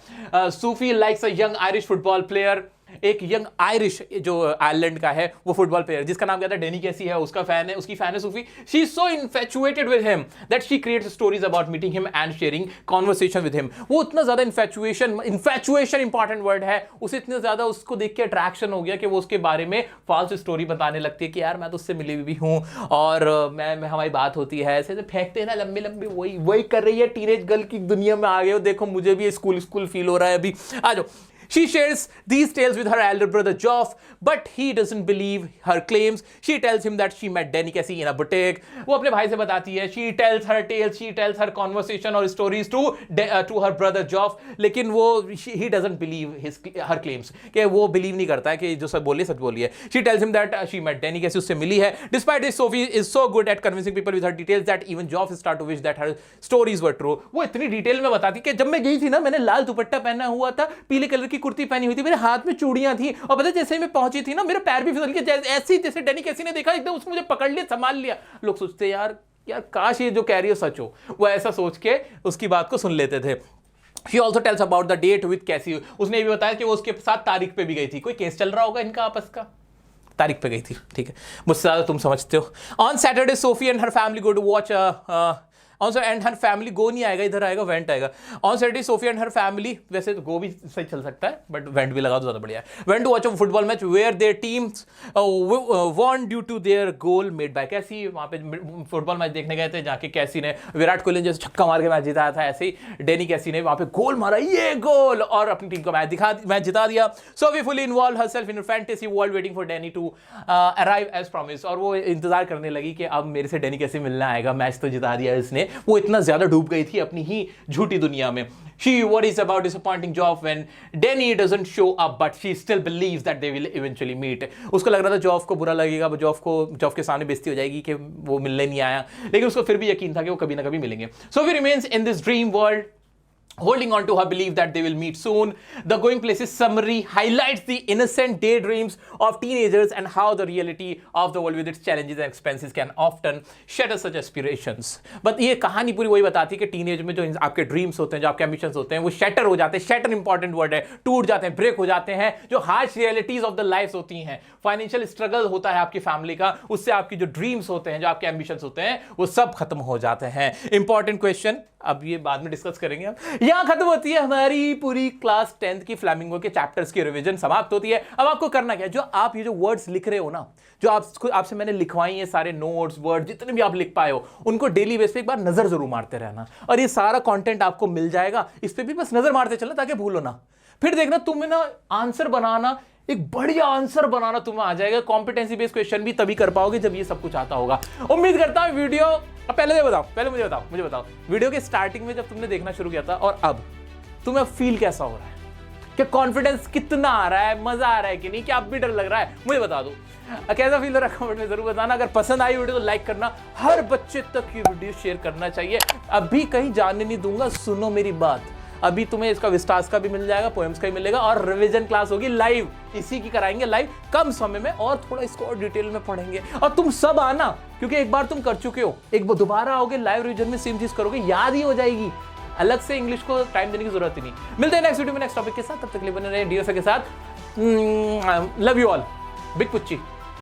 Sophie likes a young Irish football player। एक यंग आयरिश जो आयरलैंड का है वो फुटबॉल प्लेयर जिसका नाम क्या था, डेनी कैसी है, उसका फैन है, उसकी फैन है Sophie. She is so infatuated with him that she creates stories about meeting him and sharing conversation with him. वो इतना ज्यादा इन्फैचुएशन इंपॉर्टेंट वर्ड है, उसे इतने ज्यादा उसको देख के अट्रैक्शन हो गया कि वो उसके बारे में फॉल्स स्टोरी बताने लगती है कि यार मैं तो उससे मिली भी हूँ और मैं हमारी बात होती है, ऐसे फेंकते हैं ना लंबी लंबी, वही कर रही है। टीनेज गर्ल की दुनिया में आ गए हो, देखो मुझे भी स्कूल फील हो रहा है अभी, आ जाओ। She shares these tales with her elder brother Geoff, but he doesn't believe her claims. She tells him that she met Danny Casey in a boutique. वो अपने भाई से बताती है, she tells her tales, she tells her conversation or stories to her brother Geoff, लेकिन वो he doesn't believe her claims, कि वो believe नहीं करता है कि जो सब बोली सच बोली है। She tells him that she met Danny Casey, उससे मिली है। Despite this, Sophie is so good at convincing people with her details that even Geoff start to wish that her stories were true। वो इतनी detail में बताती कि जब मैं गई थी ना, मैंने लाल दुपट्टा पहना हुआ था, पीले कलर की कुर्ती पहनी हुई थी, मेरे हाथ में चूड़ियां थी, और पता जैसे ही मैं पहुंची थी ना, मेरे पैर भी फिसल गए, ऐसे जैसे डेनी कैसी ने देखा एकदम उसने मुझे पकड़ लिया, संभाल लिया। लोग सोचते यार काश ये जो कह रही हो सच हो, वो ऐसा सोच के उसकी बात को सुन लेते थे। She also tells about the date with Cassie। उसने ये भी बताया कि वो उसके साथ तारीख पे भी गई थी, कोई केस चल रहा होगा इनका आपस का, तारीख पे गई थी, ठीक है, मुझसे ज्यादा तुम समझते हो। On Saturday Sophie and her family go to watch and her family go नहीं आएगा, इधर आएगा वेंट आएगा। On Saturday Sophie and her family, वैसे तो गो भी सही चल सकता है बट वेंट भी लगा तो ज्यादा बढ़िया है। Went to watch a football match where their teams won due to their goal made by Casey. वहां पे फुटबॉल मैच देखने गए थे जाके कैसी ने विराट कोहली जैसे छक्का मार के मैच जिताया था, ऐसे ही डेनी कैसी ने वहां पे गोल मारा, ये गोल, और अपनी टीम को मैच जिता दिया। Sophie fully involve herself in fantasy world waiting for Danny to arrive as promise. और वो इंतजार करने लगी कि अब मेरे से डेनी कैसी मिलना आएगा, मैच तो जिता दिया इसने, में वो इतना ज्यादा डूब गई थी अपनी ही झूठी दुनिया में। She worries about disappointing Geoff when Danny doesn't show up, but she still believes that they will eventually meet. उसको लग रहा था जॉफ को बुरा लगेगा, जॉफ के सामने बेइज्जती हो जाएगी कि वो मिलने नहीं आया, लेकिन उसको फिर भी यकीन था कि वो कभी ना कभी मिलेंगे। So he remains in this dream world, holding on to her belief that they will meet soon. The Going Places summary highlights the innocent daydreams of teenagers and how the reality of the world with its challenges and expenses can often shatter such aspirations. But ये कहानी पूरी वही बताती है कि teenage में जो आपके ड्रीम्स होते हैं, जो आपके एम्बिशंस होते हैं, वो शैटर हो जाते हैं। शैटर इंपॉर्टेंट वर्ड है, टूट जाते हैं, ब्रेक हो जाते हैं। जो harsh realities of the life होती हैं, फाइनेंशियल स्ट्रगल होता है आपकी फैमिली का, उससे आपकी जो ड्रीम्स होते हैं, जो आपके एम्बिशंस होते हैं, वो सब खत्म हो जाते हैं। इंपॉर्टेंट क्वेश्चन, अब ये बाद में डिस्कस करेंगे हम। यहां खत्म होती है हमारी पूरी क्लास 10th की फ्लैमिंगो के चैप्टर्स की रिवीजन समाप्त होती है। अब आपको करना क्या है, जो आप ये जो वर्ड्स लिख रहे हो ना, जो आपसे मैंने लिखवाई है सारे नोट्स वर्ड जितने भी आप लिख पाए हो, उनको डेली बेस पे एक बार नजर जरूर मारते रहना, और ये सारा कंटेंट आपको मिल जाएगा। इस पे भी बस नजर मारते चलना ताकि भूलो ना। फिर देखना तुम्हें ना आंसर बनाना, एक बढ़िया आंसर बनाना तुम्हें आ जाएगा। कॉम्पिटेंसी बेस्ड क्वेश्चन भी तभी कर पाओगे जब ये सब कुछ आता होगा। उम्मीद करता हूं वीडियो, पहले मुझे बताओ वीडियो के स्टार्टिंग में जब तुमने देखना शुरू किया था और अब तुम्हें फील कैसा हो रहा है, कि कॉन्फिडेंस कितना आ रहा है, मजा आ रहा है कि नहीं, कि अब भी डर लग रहा है, मुझे बता दो। कैसा फील हो रहा है कमेंट में जरूर बताना। अगर पसंद आई वीडियो तो लाइक करना, हर बच्चे तक ये वीडियो शेयर करना चाहिए। अभी कहीं जाने नहीं दूंगा, सुनो मेरी बात। अभी तुम्हें इसका विस्टास का भी मिल जाएगा, पोएम्स का भी मिलेगा, और रिवीजन क्लास होगी लाइव, इसी की कराएंगे लाइव कम समय में, और थोड़ा इसको और डिटेल में पढ़ेंगे। और तुम सब आना, क्योंकि एक बार तुम कर चुके हो, एक बार दोबारा आओगे लाइव रिवीजन में सेम चीज करोगे, याद ही हो जाएगी। अलग से इंग्लिश को टाइम देने की जरूरत ही नहीं। मिलते हैं नेक्स्ट वीडियो में नेक्स्ट टॉपिक के साथ, तब तक के लिए बने रहे DFA के साथ। Love you all, big पुच्ची।